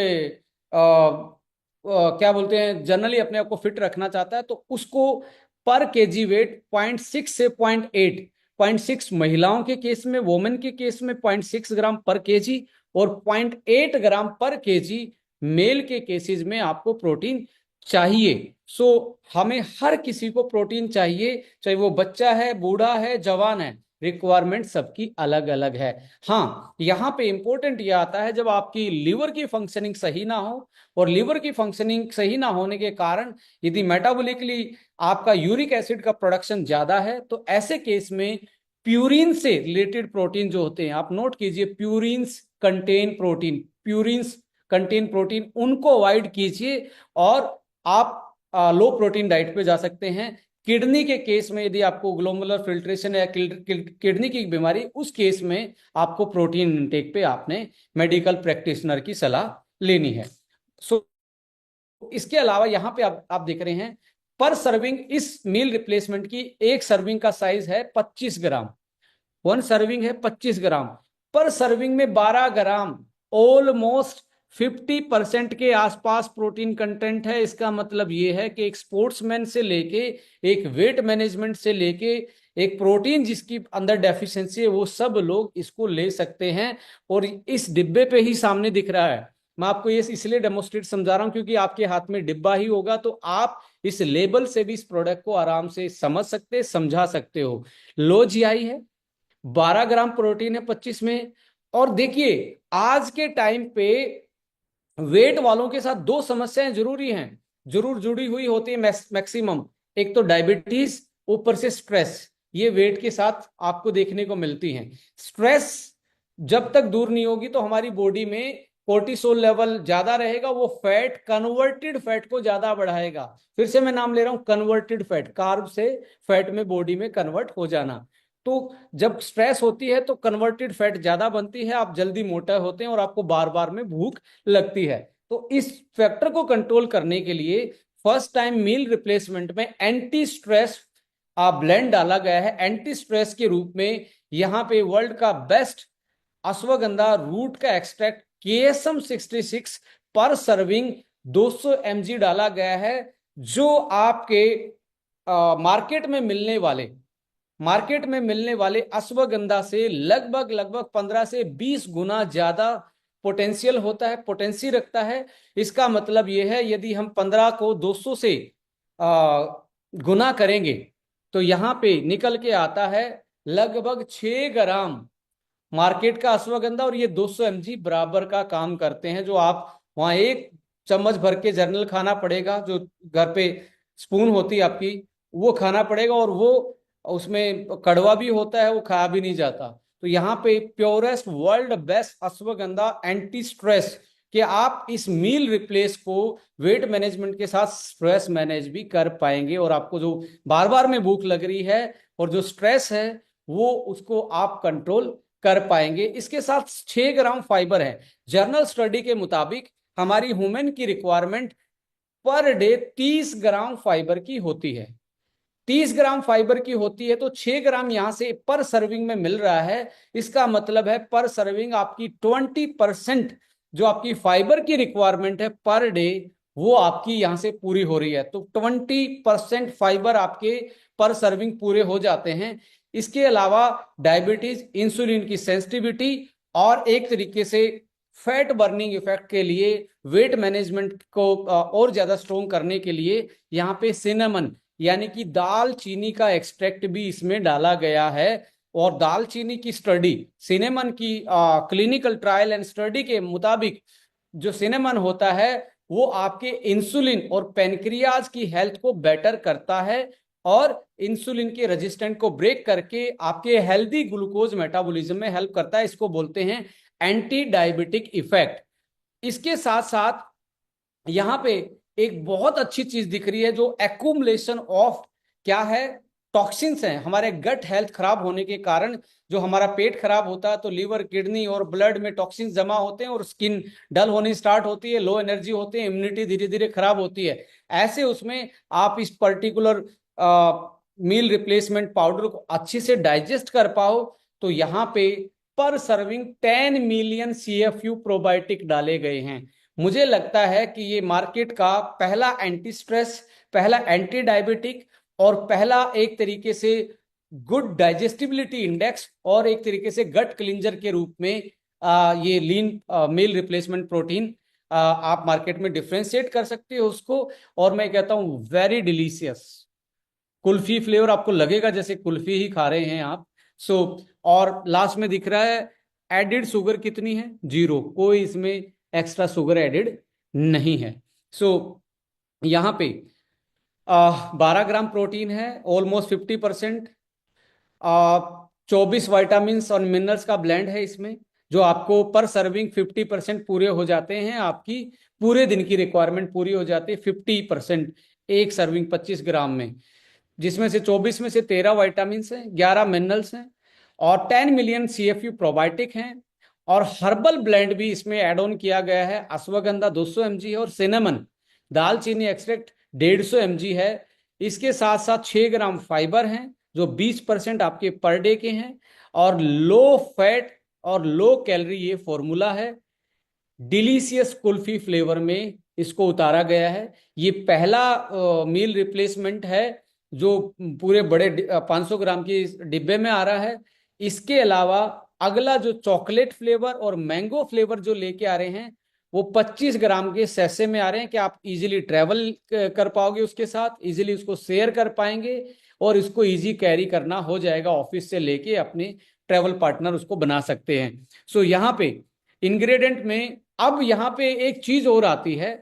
क्या बोलते हैं, जनरली अपने आप को फिट रखना चाहता है, तो उसको पर केजी वेट 0.6 से 0.6 महिलाओं के केस में, वोमेन के केस में 0.6 ग्राम पर केजी, और 0.8 ग्राम पर केजी मेल के केसेस में आपको प्रोटीन चाहिए। सो हमें हर किसी को प्रोटीन चाहिए, चाहे वो बच्चा है, बूढ़ा है, जवान है, रिक्वायरमेंट सबकी अलग अलग है। हाँ, यहाँ पे इंपॉर्टेंट ये आता है, जब आपकी लीवर की फंक्शनिंग सही ना हो, और लीवर की फंक्शनिंग सही ना होने के कारण यदि मेटाबॉलिकली आपका यूरिक एसिड का प्रोडक्शन ज्यादा है, तो ऐसे केस में प्यूरिन से रिलेटेड प्रोटीन जो होते हैं, आप नोट कीजिए, प्यूरिन्स कंटेन प्रोटीन, उनको अवॉइड कीजिए और आप लो प्रोटीन डाइट पे जा सकते हैं। किडनी के केस में यदि आपको ग्लोमेरुलर फिल्ट्रेशन या किडनी की बीमारी, उस केस में आपको प्रोटीन इंटेक पे आपने मेडिकल प्रैक्टिशनर की सलाह लेनी है। सो इसके अलावा यहाँ पे आप देख रहे हैं, पर सर्विंग इस मील रिप्लेसमेंट की एक सर्विंग का साइज है 25 ग्राम, 1 सर्विंग है 25 ग्राम, पर सर्विंग में 12 ग्राम, ऑलमोस्ट 50% के आसपास प्रोटीन कंटेंट है। इसका मतलब यह है कि एक स्पोर्ट्समैन से लेके, एक वेट मैनेजमेंट से लेके, एक प्रोटीन जिसकी अंदर डेफिशिएंसी है, वो सब लोग इसको ले सकते हैं। और इस डिब्बे पे ही सामने दिख रहा है, मैं आपको ये इसलिए डेमोस्ट्रेट समझा रहा हूं क्योंकि आपके हाथ में डिब्बा ही होगा, तो आप इस लेबल से भी इस प्रोडक्ट को आराम से समझ सकते, समझा सकते हो। लो जीआई है, 12 ग्राम प्रोटीन है 25 में। और देखिए आज के टाइम पे वेट वालों के साथ दो समस्याएं जरूरी हैं, जरूर जुड़ी हुई होती है मैक्सिमम। एक तो डायबिटीज, ऊपर से स्ट्रेस, ये वेट के साथ आपको देखने को मिलती हैं। स्ट्रेस जब तक दूर नहीं होगी तो हमारी बॉडी में कोर्टिसोल लेवल ज्यादा रहेगा, वो फैट, कन्वर्टेड फैट को ज्यादा बढ़ाएगा। फिर से मैं नाम ले रहा हूं, कन्वर्टेड फैट, कार्ब से फैट में बॉडी में कन्वर्ट हो जाना। तो जब स्ट्रेस होती है तो कन्वर्टेड फैट ज्यादा बनती है, आप जल्दी मोटा होते हैं और आपको बार बार में भूख लगती है। तो इस फैक्टर को कंट्रोल करने के लिए फर्स्ट टाइम मील रिप्लेसमेंट में एंटी स्ट्रेस ब्लेंड डाला गया है। एंटी स्ट्रेस के रूप में यहां पे वर्ल्ड का बेस्ट अश्वगंधा रूट का एक्सट्रैक्ट KSM 66 पर सर्विंग 200 mg डाला गया है, जो आपके मार्केट में मिलने वाले अश्वगंधा से लगभग 15 से 20 गुना ज्यादा पोटेंशियल होता है, पोटेंसी रखता है। इसका मतलब यह है यदि हम 15 को 200 से गुना करेंगे तो यहां पे निकल के आता है लगभग 6 ग्राम मार्केट का अश्वगंधा, और ये 200 mg बराबर का काम करते हैं। जो आप वहां एक चम्मच भर के जर्नल खाना पड़ेगा, जो घर पे स्पून होती है आपकी, वो खाना पड़ेगा, और वो उसमें कड़वा भी होता है, वो खाया भी नहीं जाता। तो यहाँ पे purest world best ashwagandha anti stress, कि आप इस मील रिप्लेस को वेट मैनेजमेंट के साथ स्ट्रेस मैनेज भी कर पाएंगे, और आपको जो बार बार में भूख लग रही है और जो स्ट्रेस है वो उसको आप कंट्रोल कर पाएंगे। इसके साथ 6 ग्राम फाइबर है। जर्नल स्टडी के मुताबिक हमारी ह्यूमन की रिक्वायरमेंट पर डे 30 ग्राम फाइबर की होती है। 30 ग्राम फाइबर की होती है, तो 6 ग्राम यहां से पर सर्विंग में मिल रहा है। इसका मतलब है पर सर्विंग आपकी 20% जो आपकी फाइबर की रिक्वायरमेंट है पर डे, वो आपकी यहां से पूरी हो रही है। तो 20% फाइबर आपके पर सर्विंग पूरे हो जाते हैं। इसके अलावा डायबिटीज, इंसुलिन की सेंसिटिविटी, और एक तरीके से फैट बर्निंग इफेक्ट के लिए, वेट मैनेजमेंट को और ज्यादा स्ट्रोंग करने के लिए यहाँ पे सिनेमन यानी कि दालचीनी का एक्सट्रैक्ट भी इसमें डाला गया है। और दालचीनी की स्टडी, सिनेमन की क्लिनिकल ट्रायल एंड स्टडी के मुताबिक जो सिनेमन होता है वो आपके इंसुलिन और पेनक्रियाज की हेल्थ को बेटर करता है, और इंसुलिन के रेजिस्टेंट को ब्रेक करके आपके हेल्दी ग्लूकोज मेटाबॉलिज्म में हेल्प करता है। इसको बोलते हैं एंटी डायबिटिक इफेक्ट। इसके साथ साथ यहां पे एक बहुत अच्छी चीज दिख रही है, जो एक्यूमुलेशन ऑफ क्या है, टॉक्सिन्स हैं। हमारे गट हेल्थ खराब होने के कारण, जो हमारा पेट खराब होता है तो लीवर, किडनी और ब्लड में टॉक्सिन्स जमा होते हैं और स्किन डल होनी स्टार्ट होती है, लो एनर्जी होती है, इम्यूनिटी धीरे धीरे खराब होती है। ऐसे उसमें आप इस पर्टिकुलर मील रिप्लेसमेंट पाउडर को अच्छे से डाइजेस्ट कर पाओ, तो यहाँ पे पर सर्विंग 10 मिलियन CFU प्रोबायोटिक डाले गए हैं। मुझे लगता है कि ये मार्केट का पहला एंटी स्ट्रेस, पहला एंटी डायबिटिक, और पहला एक तरीके से गुड डाइजेस्टिबिलिटी इंडेक्स, और एक तरीके से गट क्लिंजर के रूप में ये लीन मील रिप्लेसमेंट प्रोटीन आप मार्केट में डिफ्रेंशिएट कर सकते हो उसको। और मैं कहता हूं वेरी डिलीशियस कुल्फी फ्लेवर, आपको लगेगा जैसे कुल्फी ही खा रहे हैं आप। सो और लास्ट में दिख रहा है एडिड शुगर कितनी है, 0, कोई इसमें एक्स्ट्रा शुगर एडिड नहीं है। सो यहाँ पे 12 ग्राम प्रोटीन है, ऑलमोस्ट 50%, 24 वाइटामिन और मिनरल्स का ब्लेंड है इसमें, जो आपको पर सर्विंग 50% पूरे हो जाते हैं, आपकी पूरे दिन की रिक्वायरमेंट पूरी हो जाती है 50% एक सर्विंग 25 ग्राम में, जिसमें से 24 में से 13 वाइटामिन हैं, 11 मिनरल्स हैं, और 10 मिलियन CFU प्रोबायोटिक हैं। और हर्बल ब्लेंड भी इसमें एड ऑन किया गया है। अश्वगंधा 200 mg है, और सिनेमन दालचीनी एक्सट्रैक्ट 150 mg है। इसके साथ साथ 6 ग्राम फाइबर हैं, जो 20% आपके पर डे के हैं, और लो फैट और लो कैलोरी ये फॉर्मूला है। डिलीशियस कुल्फी फ्लेवर में इसको उतारा गया है। ये पहला मील रिप्लेसमेंट है जो पूरे बड़े 500 ग्राम के डिब्बे में आ रहा है। इसके अलावा अगला जो चॉकलेट फ्लेवर और मैंगो फ्लेवर जो लेके आ रहे हैं, वो 25 ग्राम के सैसे में आ रहे हैं कि आप इजीली ट्रेवल कर पाओगे, उसके साथ इजीली उसको शेयर कर पाएंगे और इसको इजी कैरी करना हो जाएगा, ऑफिस से लेके अपने ट्रेवल पार्टनर उसको बना सकते हैं। सो यहाँ पे इंग्रेडिएंट में अब यहाँ पे एक चीज और आती है।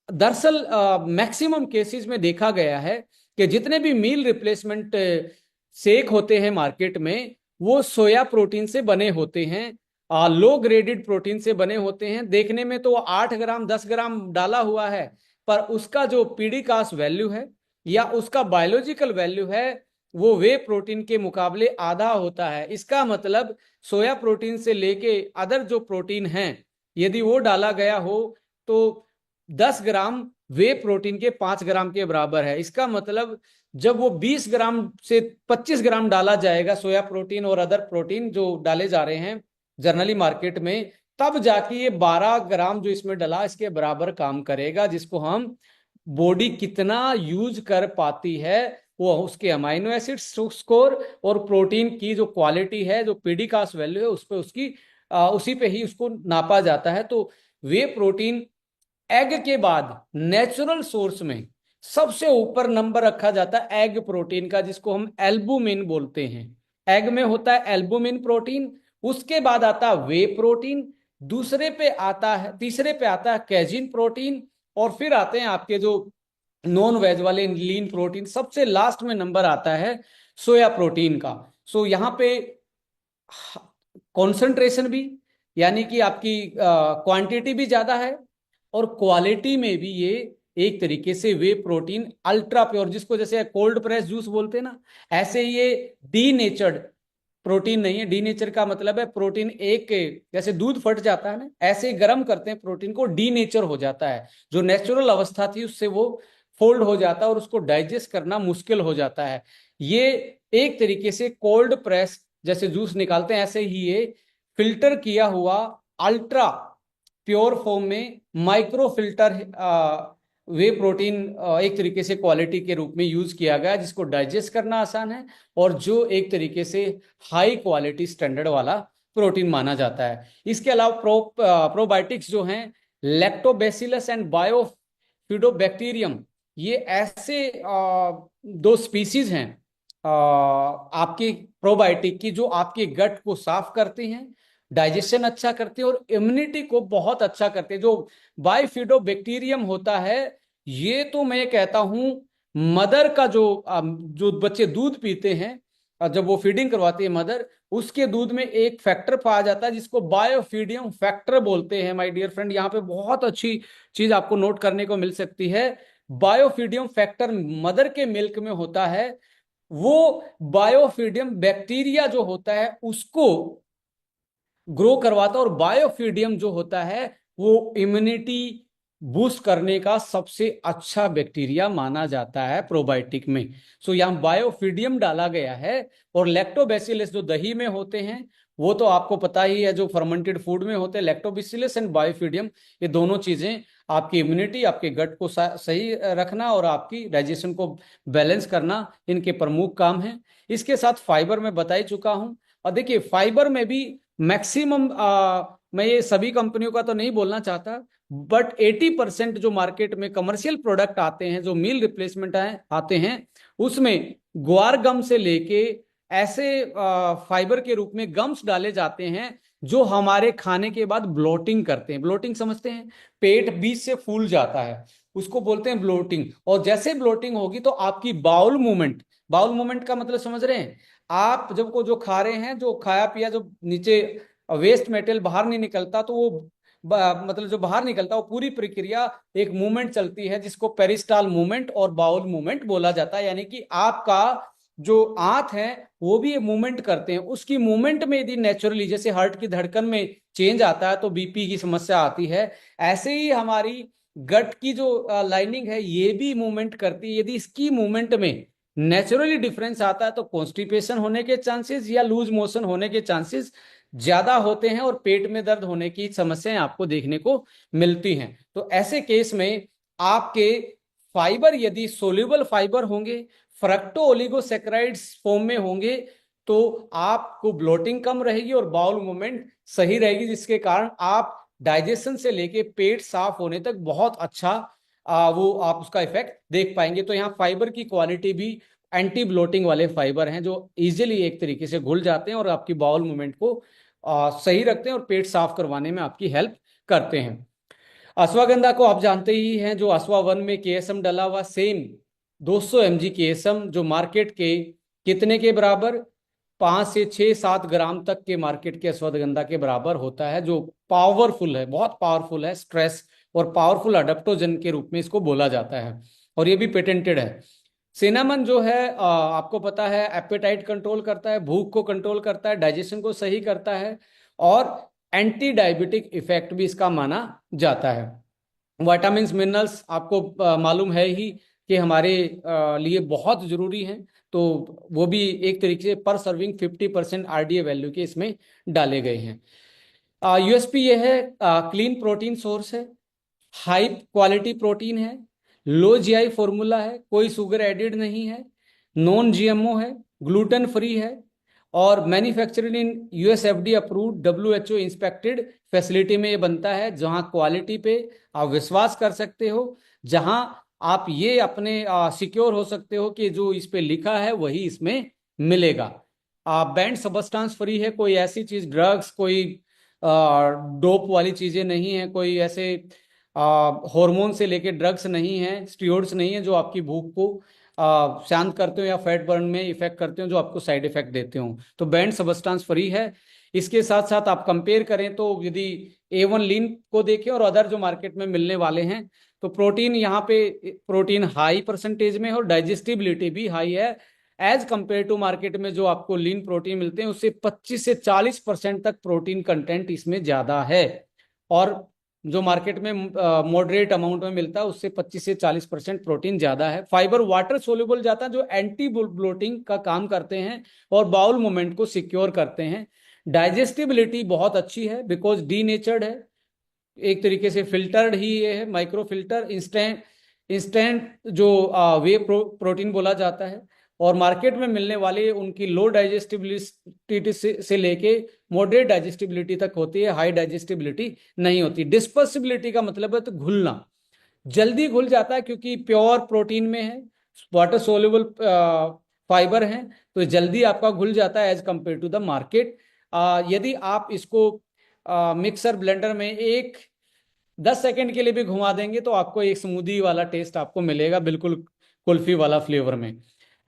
दरअसल मैक्सिमम केसेस में देखा गया है कि जितने भी मील रिप्लेसमेंट शेक होते हैं मार्केट में, वो सोया प्रोटीन से बने होते हैं, लो ग्रेडेड प्रोटीन से बने होते हैं। देखने में तो 8 ग्राम 10 ग्राम डाला हुआ है, पर उसका जो पीडीकास वैल्यू है या उसका बायोलॉजिकल वैल्यू है वो वे प्रोटीन के मुकाबले आधा होता है। इसका मतलब सोया प्रोटीन से लेके अदर जो प्रोटीन हैं, यदि वो डाला गया हो तो 10 ग्राम वे प्रोटीन के 5 ग्राम के बराबर है। इसका मतलब जब वो 20 ग्राम से 25 ग्राम डाला जाएगा सोया प्रोटीन और अदर प्रोटीन जो डाले जा रहे हैं जनरली मार्केट में, तब जाके ये 12 ग्राम जो इसमें डला इसके बराबर काम करेगा, जिसको हम बॉडी कितना यूज कर पाती है वो उसके अमाइनो एसिड स्कोर और प्रोटीन की जो क्वालिटी है, जो पीडीकास वैल्यू है, उस पे उसकी उसी पे ही उसको नापा जाता है। तो वे प्रोटीन एग के बाद नेचुरल सोर्स में सबसे ऊपर नंबर रखा जाता है एग प्रोटीन का, जिसको हम एल्बुमिन बोलते हैं। एग में होता है एल्बुमिन प्रोटीन, उसके बाद आता है वे प्रोटीन, दूसरे पे आता है तीसरे पे आता है कैजिन प्रोटीन, और फिर आते हैं आपके जो नॉन वेज वाले लीन प्रोटीन। सबसे लास्ट में नंबर आता है सोया प्रोटीन का। सो यहाँ पे कॉन्सेंट्रेशन भी, यानी कि आपकी क्वांटिटी भी ज्यादा है, और क्वालिटी में भी ये एक तरीके से वे प्रोटीन अल्ट्रा प्योर, जिसको जैसे कोल्ड प्रेस जूस बोलते हैं ना, ऐसे ये डी नेचर्ड प्रोटीन नहीं है। डी नेचर का मतलब है प्रोटीन एक, जैसे दूध फट जाता है ना, ऐसे गर्म करते हैं प्रोटीन को, डी नेचर हो जाता है, जो नेचुरल अवस्था थी उससे वो फोल्ड हो जाता है और उसको डाइजेस्ट करना मुश्किल हो जाता है। ये एक तरीके से कोल्ड प्रेस जैसे जूस निकालते हैं, ऐसे ही ये फिल्टर किया हुआ अल्ट्रा प्योर फॉर्म में माइक्रो फिल्टर वे प्रोटीन एक तरीके से क्वालिटी के रूप में यूज किया गया, जिसको डाइजेस्ट करना आसान है और जो एक तरीके से हाई क्वालिटी स्टैंडर्ड वाला प्रोटीन माना जाता है। इसके अलावा प्रोबायोटिक्स जो हैं, लैक्टोबैसिलस एंड बायोफिडोबैक्टीरियम, ये ऐसे दो स्पीसीज हैं आपकी प्रोबायोटिक की, जो आपके गट को साफ करते हैं, डाइजेशन अच्छा करते हैं और इम्यूनिटी को बहुत अच्छा करते हैं। जो बायोफिडोबैक्टीरियम होता है, ये तो मैं कहता हूं मदर का जो बच्चे दूध पीते हैं, जब वो फीडिंग करवाती है मदर, उसके दूध में एक फैक्टर पाया जाता है जिसको बायोफीडियम फैक्टर बोलते हैं। माय डियर फ्रेंड, यहाँ पे बहुत अच्छी चीज आपको नोट करने को मिल सकती है। बायोफीडियम फैक्टर मदर के मिल्क में होता है। वो बायोफीडियम बैक्टीरिया जो होता है उसको ग्रो करवाता है, और बायोफीडियम जो होता है वो इम्यूनिटी बूस्ट करने का सबसे अच्छा बैक्टीरिया माना जाता है प्रोबायोटिक में। सो यहाँ बायोफीडियम डाला गया है। और लैक्टोबैसिलस जो दही में होते हैं, वो तो आपको पता ही है, जो फर्मेंटेड फूड में होते हैं, लैक्टोबैसिलस एंड बायोफीडियम, ये दोनों चीजें आपकी इम्यूनिटी, आपके गट को सही रखना और आपकी डाइजेशन को बैलेंस करना, इनके प्रमुख काम हैं। इसके साथ फाइबर में बता ही चुका हूं। और देखिए फाइबर में भी मैक्सिमम, मैं ये सभी कंपनियों का तो नहीं बोलना चाहता, बट 80% जो मार्केट में कमर्शियल प्रोडक्ट आते हैं, जो मील रिप्लेसमेंट आते हैं, उसमें ग्वार गम से लेके ऐसे फाइबर के रूप में गम्स डाले जाते हैं जो हमारे खाने के बाद ब्लोटिंग करते हैं। ब्लोटिंग समझते हैं, पेट बीच से फूल जाता है, उसको बोलते हैं ब्लोटिंग। और जैसे ब्लोटिंग होगी तो आपकी बाउल मूवमेंट, बाउल मूवमेंट का मतलब समझ रहे हैं आप, जब को जो खा रहे हैं, जो खाया पिया जो नीचे वेस्ट मटेरियल बाहर नहीं निकलता, तो वो मतलब जो बाहर निकलता, वो पूरी प्रक्रिया एक मूवमेंट चलती है जिसको पेरिस्टाल मूवमेंट और बाउल मूवमेंट बोला जाता है। यानी कि आपका जो आंत है वो भी मूवमेंट करते हैं। उसकी मूवमेंट में यदि नेचुरली जैसे हार्ट की धड़कन में चेंज आता है तो बीपी की समस्या आती है, ऐसे ही हमारी गट की जो लाइनिंग है ये भी मूवमेंट करती है। यदि इसकी मूवमेंट में नेचुरली डिफरेंस आता है तो कॉन्स्टिपेशन होने के चांसेस या लूज मोशन होने के चांसेस ज्यादा होते हैं और पेट में दर्द होने की समस्याएं आपको देखने को मिलती हैं। तो ऐसे केस में आपके फाइबर यदि सोल्यूबल फाइबर होंगे, फ्रक्टो ओलिगोसैकेराइड्स फॉर्म में होंगे, तो आपको ब्लोटिंग कम रहेगी और बाउल मूवमेंट सही रहेगी, जिसके कारण आप डाइजेशन से लेके पेट साफ होने तक बहुत अच्छा वो आप उसका इफेक्ट देख पाएंगे। तो यहाँ फाइबर की क्वालिटी भी एंटी ब्लोटिंग वाले फाइबर हैं, जो इजीली एक तरीके से घुल जाते हैं और आपकी बाउल मूवमेंट को सही रखते हैं और पेट साफ करवाने में आपकी हेल्प करते हैं। अश्वगंधा को आप जानते ही हैं, जो अश्वा वन में केएसएम डला हुआ, सेम 200 mg केएसएम, जो मार्केट के कितने के बराबर, 5 से 6 7 ग्राम तक के मार्केट के अश्वगंधा के बराबर होता है, जो पावरफुल है, बहुत पावरफुल है, स्ट्रेस और पावरफुल अडेप्टोजन के रूप में इसको बोला जाता है, और ये भी पेटेंटेड है। सिनेमन जो है आपको पता है एपेटाइट कंट्रोल करता है, भूख को कंट्रोल करता है, डाइजेशन को सही करता है, और एंटी डायबिटिक इफेक्ट भी इसका माना जाता है। विटामिन मिनरल्स आपको मालूम है ही कि हमारे लिए बहुत जरूरी हैं, तो वो भी एक तरीके से पर सर्विंग 50% आरडीए वैल्यू के इसमें डाले गए हैं। यूएसपी ये है, क्लीन प्रोटीन सोर्स है, हाई क्वालिटी प्रोटीन है, लो जीआई फॉर्मूला है, कोई शुगर एडिड नहीं है, नॉन जीएमओ है, ग्लूटेन फ्री है, और manufactured in USFD approved WHO inspected facility में ये बनता है, जहां क्वालिटी पे आप विश्वास कर सकते हो, जहां आप ये अपने सिक्योर हो सकते हो कि जो इस पे लिखा है वही इसमें मिलेगा। बैंड सबस्टांस फ्री है, कोई ऐसी चीज ड्रग्स, कोई डोप वाली चीजें नहीं है, कोई ऐसे हार्मोन से लेके ड्रग्स नहीं है, स्टीरॉइड्स नहीं है जो आपकी भूख को शांत करते हो या फैट बर्न में इफेक्ट करते हो, जो आपको साइड इफेक्ट देते हो। तो बैंड सबस्टांस फ्री है। इसके साथ साथ आप कंपेयर करें तो यदि A1 लीन को देखें और अदर जो मार्केट में मिलने वाले हैं, तो प्रोटीन यहाँ पे प्रोटीन हाई परसेंटेज में है और डाइजेस्टिबिलिटी भी हाई है। एज कंपेयर टू मार्केट में जो आपको लीन प्रोटीन मिलते हैं, उससे 25 से 40% तक प्रोटीन कंटेंट इसमें ज्यादा है, और जो मार्केट में मॉडरेट अमाउंट में मिलता है उससे 25 से 40% प्रोटीन ज्यादा है। फाइबर वाटर सोल्यूबल जाता है, जो एंटी ब्लोटिंग का काम करते हैं और बाउल मूवमेंट को सिक्योर करते हैं। डाइजेस्टिबिलिटी बहुत अच्छी है, बिकॉज डी नेचर्ड है, एक तरीके से फिल्टर्ड ही ये है, माइक्रो फिल्टर, इंस्टेंट इंस्टेंट जो वे प्रोटीन बोला जाता है। और मार्केट में मिलने वाले उनकी लो डाइजेस्टिबिलिटी से लेके मॉडरेट डाइजेस्टिबिलिटी तक होती है, हाई डाइजेस्टिबिलिटी नहीं होती। डिस्पर्सिबिलिटी का मतलब है तो घुलना, जल्दी घुल जाता है क्योंकि प्योर प्रोटीन में है, वाटर सोल्यूबल फाइबर है, तो जल्दी आपका घुल जाता है as compare to the market. यदि आप इसको मिक्सर ब्लेंडर में 10 सेकंड के लिए भी घुमा देंगे तो आपको एक स्मूदी वाला टेस्ट आपको मिलेगा, बिल्कुल कुल्फी वाला फ्लेवर में।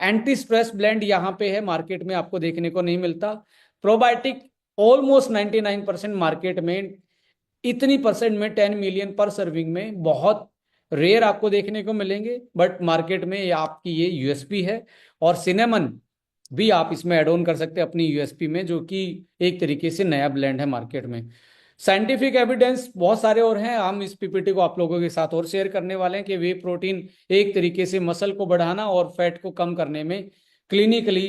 एंटी स्ट्रेस ब्लेंड यहाँ पे है, मार्केट में आपको देखने को नहीं मिलता। प्रोबायोटिक ऑलमोस्ट 99% मार्केट में, इतनी परसेंट में 10 मिलियन पर सर्विंग में बहुत रेयर आपको देखने को मिलेंगे, बट मार्केट में आपकी ये यूएसपी है। और सिनेमन भी आप इसमें ऐड ऑन कर सकते हैं अपनी यूएसपी में, जो कि एक तरीके से नया ब्लेंड है मार्केट में। साइंटिफिक एविडेंस बहुत सारे और हैं, हम इस पीपीटी को आप लोगों के साथ और शेयर करने वाले हैं कि वे प्रोटीन एक तरीके से मसल को बढ़ाना और फैट को कम करने में क्लिनिकली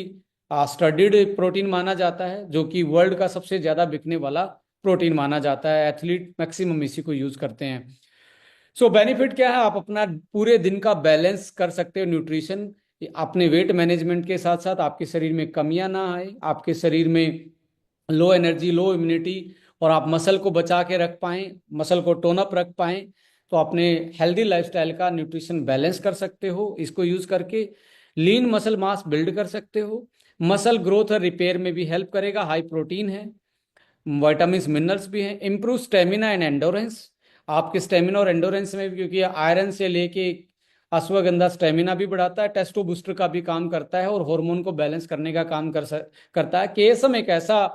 स्टडीड प्रोटीन माना जाता है, जो कि वर्ल्ड का सबसे ज्यादा बिकने वाला प्रोटीन माना जाता है। एथलीट मैक्सिमम इसी को यूज करते हैं। सो बेनिफिट क्या है, आप अपना पूरे दिन का बैलेंस कर सकते हो न्यूट्रिशन, अपने वेट मैनेजमेंट के साथ साथ आपके शरीर में कमियां ना आए, आपके शरीर में लो एनर्जी, लो इम्यूनिटी, और आप मसल को बचा के रख पाएं, मसल को टोन अप रख पाएं, तो अपने हेल्दी लाइफस्टाइल का न्यूट्रिशन बैलेंस कर सकते हो इसको यूज करके। लीन मसल मास बिल्ड कर सकते हो, मसल ग्रोथ और रिपेयर में भी हेल्प करेगा, हाई प्रोटीन है, विटामिन मिनरल्स भी हैं, इंप्रूव स्टेमिना एंड एंडोरेंस, आपके स्टेमिना और एंडोरेंस में भी, क्योंकि आयरन से लेके अश्वगंधा स्टेमिना भी बढ़ाता है, टेस्टो बूस्टर का भी काम करता है, और हार्मोन को बैलेंस करने का काम करता है। केएसएम एक ऐसा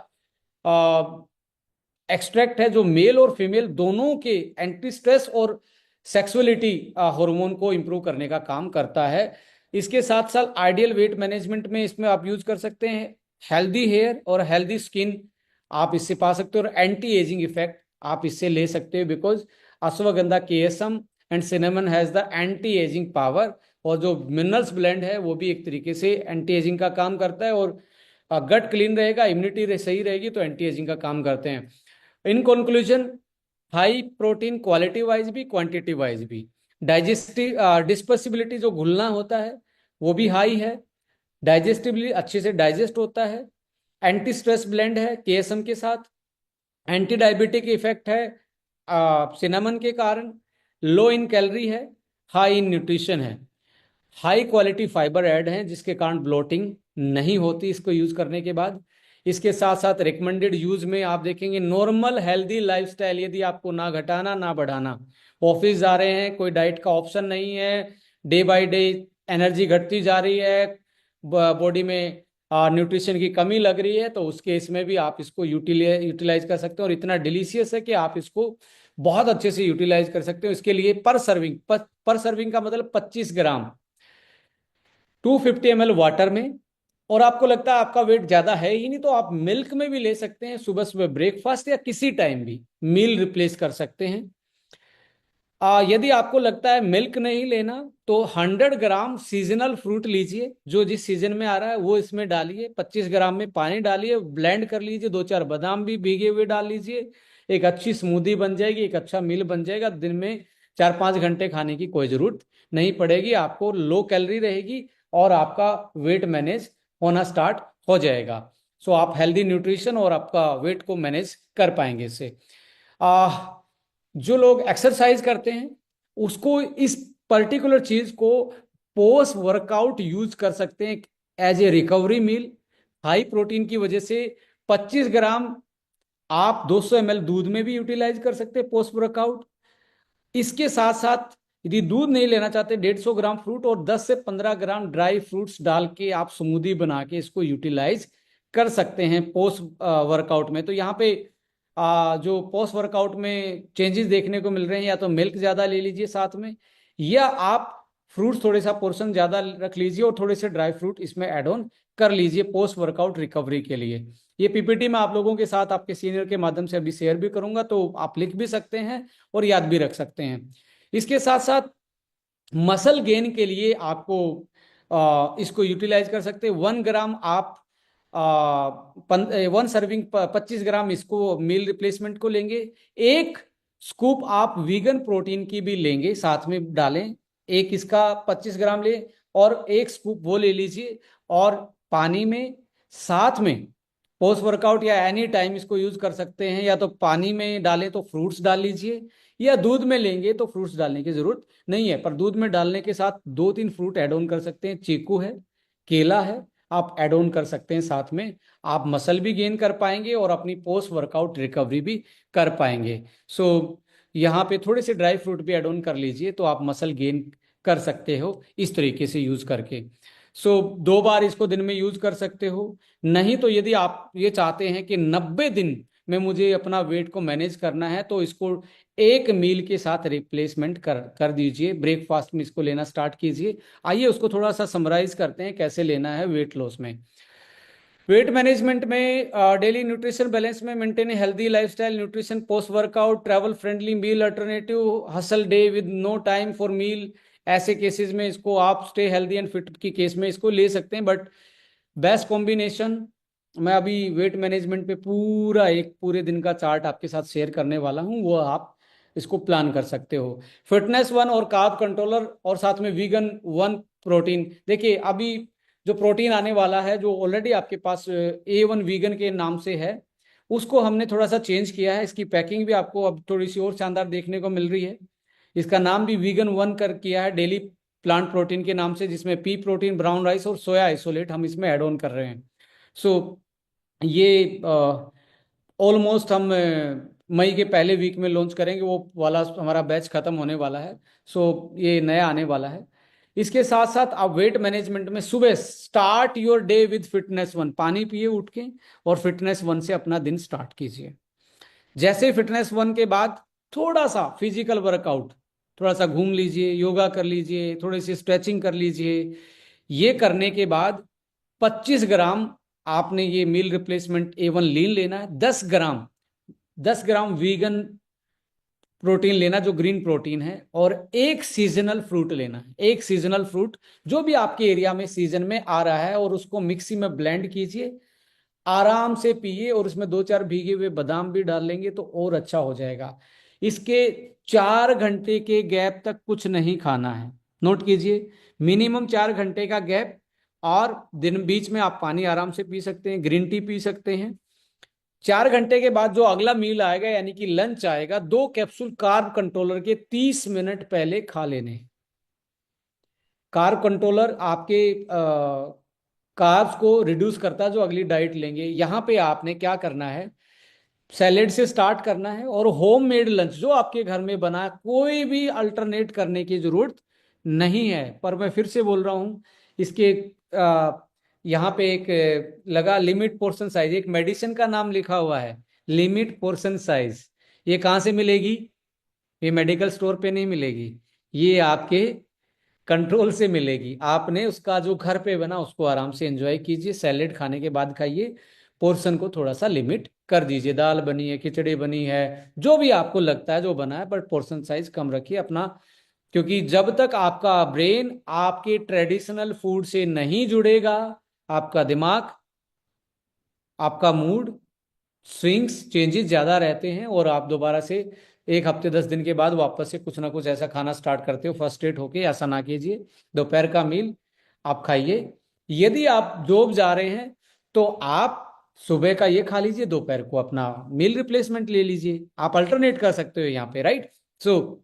एक्सट्रैक्ट है जो मेल और फीमेल दोनों के एंटी स्ट्रेस और सेक्सुअलिटी हार्मोन को इंप्रूव करने का काम करता है। इसके साथ साथ आइडियल वेट मैनेजमेंट में इसमें आप यूज कर सकते हैं, हेल्दी हेयर और हेल्दी स्किन आप इससे पा सकते हो, और एंटी एजिंग इफेक्ट आप इससे ले सकते हो, because ashwagandha KSM and cinnamon has the anti ageing power, और जो मिनरल्स ब्लेंड है वो भी एक तरीके से एंटी एजिंग का काम करता है, और गट क्लीन रहेगा, इम्यूनिटी सही रहेगी, तो एंटी एजिंग का काम करते हैं। In conclusion, high protein quality wise भी क्वांटिटी वाइज भी, डाइजेस्टिव डिस्पर्सिबिलिटी जो घुलना होता है वो भी हाई है, डाइजेस्टिबिलिटी अच्छे से डाइजेस्ट होता है, एंटी स्ट्रेस ब्लेंड है केएसएम के साथ, एंटी डायबिटिक इफेक्ट है, सिनेमन के कारण लो इन कैलोरी है, हाई इन न्यूट्रिशन है, हाई क्वालिटी फाइबर ऐड है जिसके कारण ब्लोटिंग नहीं होती इसको यूज करने के बाद। इसके साथ साथ रिकमेंडेड यूज में आप देखेंगे नॉर्मल हेल्दी लाइफस्टाइल, यदि आपको ना घटाना ना बढ़ाना, ऑफिस जा रहे हैं, कोई डाइट का ऑप्शन नहीं है, डे बाय डे एनर्जी घटती जा रही है, बॉडी में न्यूट्रिशन की कमी लग रही है, तो उस केस में भी आप इसको यूटिलाइज कर सकते हैं। और इतना डिलीशियस है कि आप इसको बहुत अच्छे से यूटिलाइज कर सकते हो। इसके लिए पर सर्विंग का मतलब 25 ग्राम 250 ml वाटर में। और आपको लगता है आपका वेट ज्यादा है ही नहीं, तो आप मिल्क में भी ले सकते हैं, सुबह सुबह ब्रेकफास्ट या किसी टाइम भी मील रिप्लेस कर सकते हैं। यदि आपको लगता है मिल्क नहीं लेना, तो 100 ग्राम सीजनल फ्रूट लीजिए, जो जिस सीजन में आ रहा है वो इसमें डालिए, 25 ग्राम में पानी डालिए, ब्लेंड कर लीजिए, 2-4 बादाम भी भीगे हुए डाल लीजिए, एक अच्छी स्मूदी बन जाएगी, एक अच्छा मील बन जाएगा। दिन में 4-5 घंटे खाने की कोई जरूरत नहीं पड़ेगी, आपको लो कैलोरी रहेगी और आपका वेट मैनेज होना स्टार्ट हो जाएगा। सो आप हेल्दी न्यूट्रिशन और आपका वेट को मैनेज कर पाएंगे इससे। जो लोग एक्सरसाइज करते हैं उसको इस पर्टिकुलर चीज को पोस्ट वर्कआउट यूज कर सकते हैं as a recovery meal. High protein की वजह से 25 ग्राम आप 200 ml दूध में भी यूटिलाइज कर सकते हैं पोस्ट वर्कआउट। इसके साथ साथ यदि दूध नहीं लेना चाहते, 150 ग्राम फ्रूट और 10 से 15 ग्राम ड्राई फ्रूट्स डाल के आप स्मूदी बना के इसको यूटिलाइज कर सकते हैं पोस्ट वर्कआउट में। तो यहाँ पे जो पोस्ट वर्कआउट में चेंजेस देखने को मिल रहे हैं, या तो मिल्क ज्यादा ले लीजिए साथ में, या आप फ्रूट्स थोड़े सा पोर्शन ज्यादा रख लीजिए और थोड़े से ड्राई फ्रूट इसमें ऐड ऑन कर लीजिए पोस्ट वर्कआउट रिकवरी के लिए। ये पीपीटी मैं आप लोगों के साथ आपके सीनियर के माध्यम से अभी शेयर भी करूंगा, तो आप लिख भी सकते हैं और याद भी रख सकते हैं। इसके साथ साथ मसल गेन के लिए आपको इसको यूटिलाइज कर सकते हैं। 1 ग्राम आप 1 सर्विंग 25 ग्राम इसको मील रिप्लेसमेंट को लेंगे। एक स्कूप आप वीगन प्रोटीन की भी लेंगे, साथ में डालें, एक इसका 25 ग्राम ले और एक स्कूप वो ले लीजिए, और पानी में साथ में पोस्ट वर्कआउट या एनी टाइम इसको यूज कर सकते हैं। या तो पानी में डालें तो फ्रूट्स डाल लीजिए, या दूध में लेंगे तो फ्रूट्स डालने की जरूरत नहीं है, पर दूध में डालने के साथ 2-3 फ्रूट ऐड ऑन कर सकते हैं, चीकू है, केला है, आप ऐड ऑन कर सकते हैं साथ में। आप मसल भी गेन कर पाएंगे और अपनी पोस्ट वर्कआउट रिकवरी भी कर पाएंगे। सो यहाँ पे थोड़े से ड्राई फ्रूट भी ऐड ऑन कर लीजिए, तो आप मसल गेन कर सकते हो इस तरीके से यूज करके। सो 2 बार इसको दिन में यूज कर सकते हो। नहीं तो यदि आप ये चाहते हैं कि 90 दिन में मुझे अपना वेट को मैनेज करना है, तो इसको एक मील के साथ रिप्लेसमेंट कर दीजिए, ब्रेकफास्ट में इसको लेना स्टार्ट कीजिए। आइए उसको थोड़ा सा समराइज करते हैं कैसे लेना है वेट लॉस में। वेट मैनेजमेंट में डेली न्यूट्रिशन बैलेंस में maintain healthy lifestyle, nutrition post workout, travel friendly meal alternative, hassle day with no time for meal. ऐसे केसेस में इसको आप स्टे हेल्दी एंड फिट की केस में इसको ले सकते हैं। बट बेस्ट कॉम्बिनेशन, मैं अभी वेट मैनेजमेंट पे पूरा एक पूरे दिन का चार्ट आपके साथ शेयर करने वाला हूँ, वो आप इसको प्लान कर सकते हो। फिटनेस वन और कार्ब कंट्रोलर और साथ में वीगन वन प्रोटीन। देखिए अभी जो प्रोटीन आने वाला है, जो ऑलरेडी आपके पास A1 वीगन के नाम से है, उसको हमने थोड़ा सा चेंज किया है। इसकी पैकिंग भी आपको अब थोड़ी सी और शानदार देखने को मिल रही है। इसका नाम भी वीगन वन कर किया है, डेली प्लांट प्रोटीन के नाम से, जिसमें पी प्रोटीन, ब्राउन राइस और सोया आइसोलेट हम इसमें ऐड ऑन कर रहे हैं। सो ये ऑलमोस्ट हम मई के पहले वीक में लॉन्च करेंगे, वो वाला हमारा बैच खत्म होने वाला है। सो ये नया आने वाला है। इसके साथ साथ आप वेट मैनेजमेंट में सुबह start your day with fitness one, पानी पिए उठ के और फिटनेस वन से अपना दिन स्टार्ट कीजिए। जैसे फिटनेस वन के बाद थोड़ा सा फिजिकल वर्कआउट, थोड़ा सा घूम लीजिए, योगा कर लीजिए, थोड़ी सी स्ट्रेचिंग कर लीजिए। ये करने के बाद 25 ग्राम आपने ये मील रिप्लेसमेंट A1 लीन लेना है, 10 ग्राम वीगन प्रोटीन लेना जो ग्रीन प्रोटीन है, और एक सीजनल फ्रूट लेना है। एक सीजनल फ्रूट जो भी आपके एरिया में सीजन में आ रहा है, और उसको मिक्सी में ब्लेंड कीजिए, आराम से पिए, और उसमें 2-4 भीगे हुए बादाम भी डाल लेंगे तो और अच्छा हो जाएगा। इसके 4 घंटे के गैप तक कुछ नहीं खाना है, नोट कीजिए, मिनिमम 4 घंटे का गैप। और दिन बीच में आप पानी आराम से पी सकते हैं, ग्रीन टी पी सकते हैं। 4 घंटे के बाद जो अगला मील आएगा यानी कि लंच आएगा, 2 कैप्सूल कार्ब कंट्रोलर के 30 मिनट पहले खा लेने। कार्ब कंट्रोलर आपके कार्ब्स को रिड्यूस करता है जो अगली डाइट लेंगे। यहां पे आपने क्या करना है, सैलेड से स्टार्ट करना है और होम मेड लंच जो आपके घर में बना है, कोई भी अल्टरनेट करने की जरूरत नहीं है। पर मैं फिर से बोल रहा हूं, इसके यहाँ पे एक लगा लिमिट पोर्शन साइज, एक मेडिसिन का नाम लिखा हुआ है लिमिट पोर्शन साइज। ये कहाँ से मिलेगी? ये मेडिकल स्टोर पे नहीं मिलेगी, ये आपके कंट्रोल से मिलेगी। आपने उसका जो घर पे बना उसको आराम से एंजॉय कीजिए, सैलेड खाने के बाद खाइए, पोर्शन को थोड़ा सा लिमिट कर दीजिए। दाल बनी है, खिचड़ी बनी है, जो भी आपको लगता है जो बना है, बट पोर्शन साइज कम रखिए अपना। क्योंकि जब तक आपका ब्रेन आपके ट्रेडिशनल फूड से नहीं जुड़ेगा, आपका दिमाग, आपका मूड स्विंग्स चेंजेस ज्यादा रहते हैं और आप दोबारा से 1 हफ्ते 10 दिन के बाद वापस से कुछ ना कुछ ऐसा खाना स्टार्ट करते हो फर्स्ट्रेट होके। ऐसा ना कीजिए। दोपहर का मील आप खाइए। यदि आप जॉब जा रहे हैं तो आप सुबह का ये खा लीजिए, दोपहर को अपना मील रिप्लेसमेंट ले लीजिए। आप अल्टरनेट कर सकते हो यहाँ पे, राइट। सो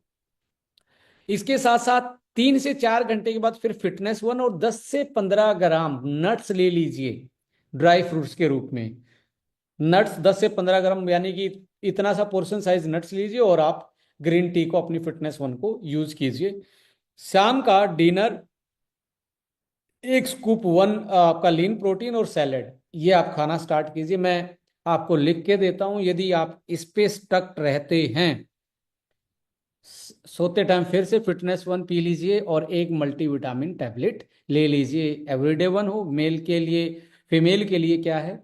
इसके साथ साथ 3 से 4 घंटे के बाद फिर फिटनेस वन और 10 से 15 ग्राम नट्स ले लीजिए ड्राई फ्रूट्स के रूप में। नट्स 10 से 15 ग्राम यानी कि इतना सा पोर्शन साइज नट्स लीजिए और आप ग्रीन टी को अपनी फिटनेस वन को यूज कीजिए। शाम का डिनर 1 स्कूप आपका लीन प्रोटीन और सैलेड, ये आप खाना स्टार्ट कीजिए। मैं आपको लिख के देता हूं, यदि आप इस पे स्टक रहते हैं, सोते टाइम फिर से फिटनेस वन पी लीजिए और एक मल्टीविटामिन टैबलेट ले लीजिए। एवरीडे वन हो, मेल के लिए, फीमेल के लिए क्या है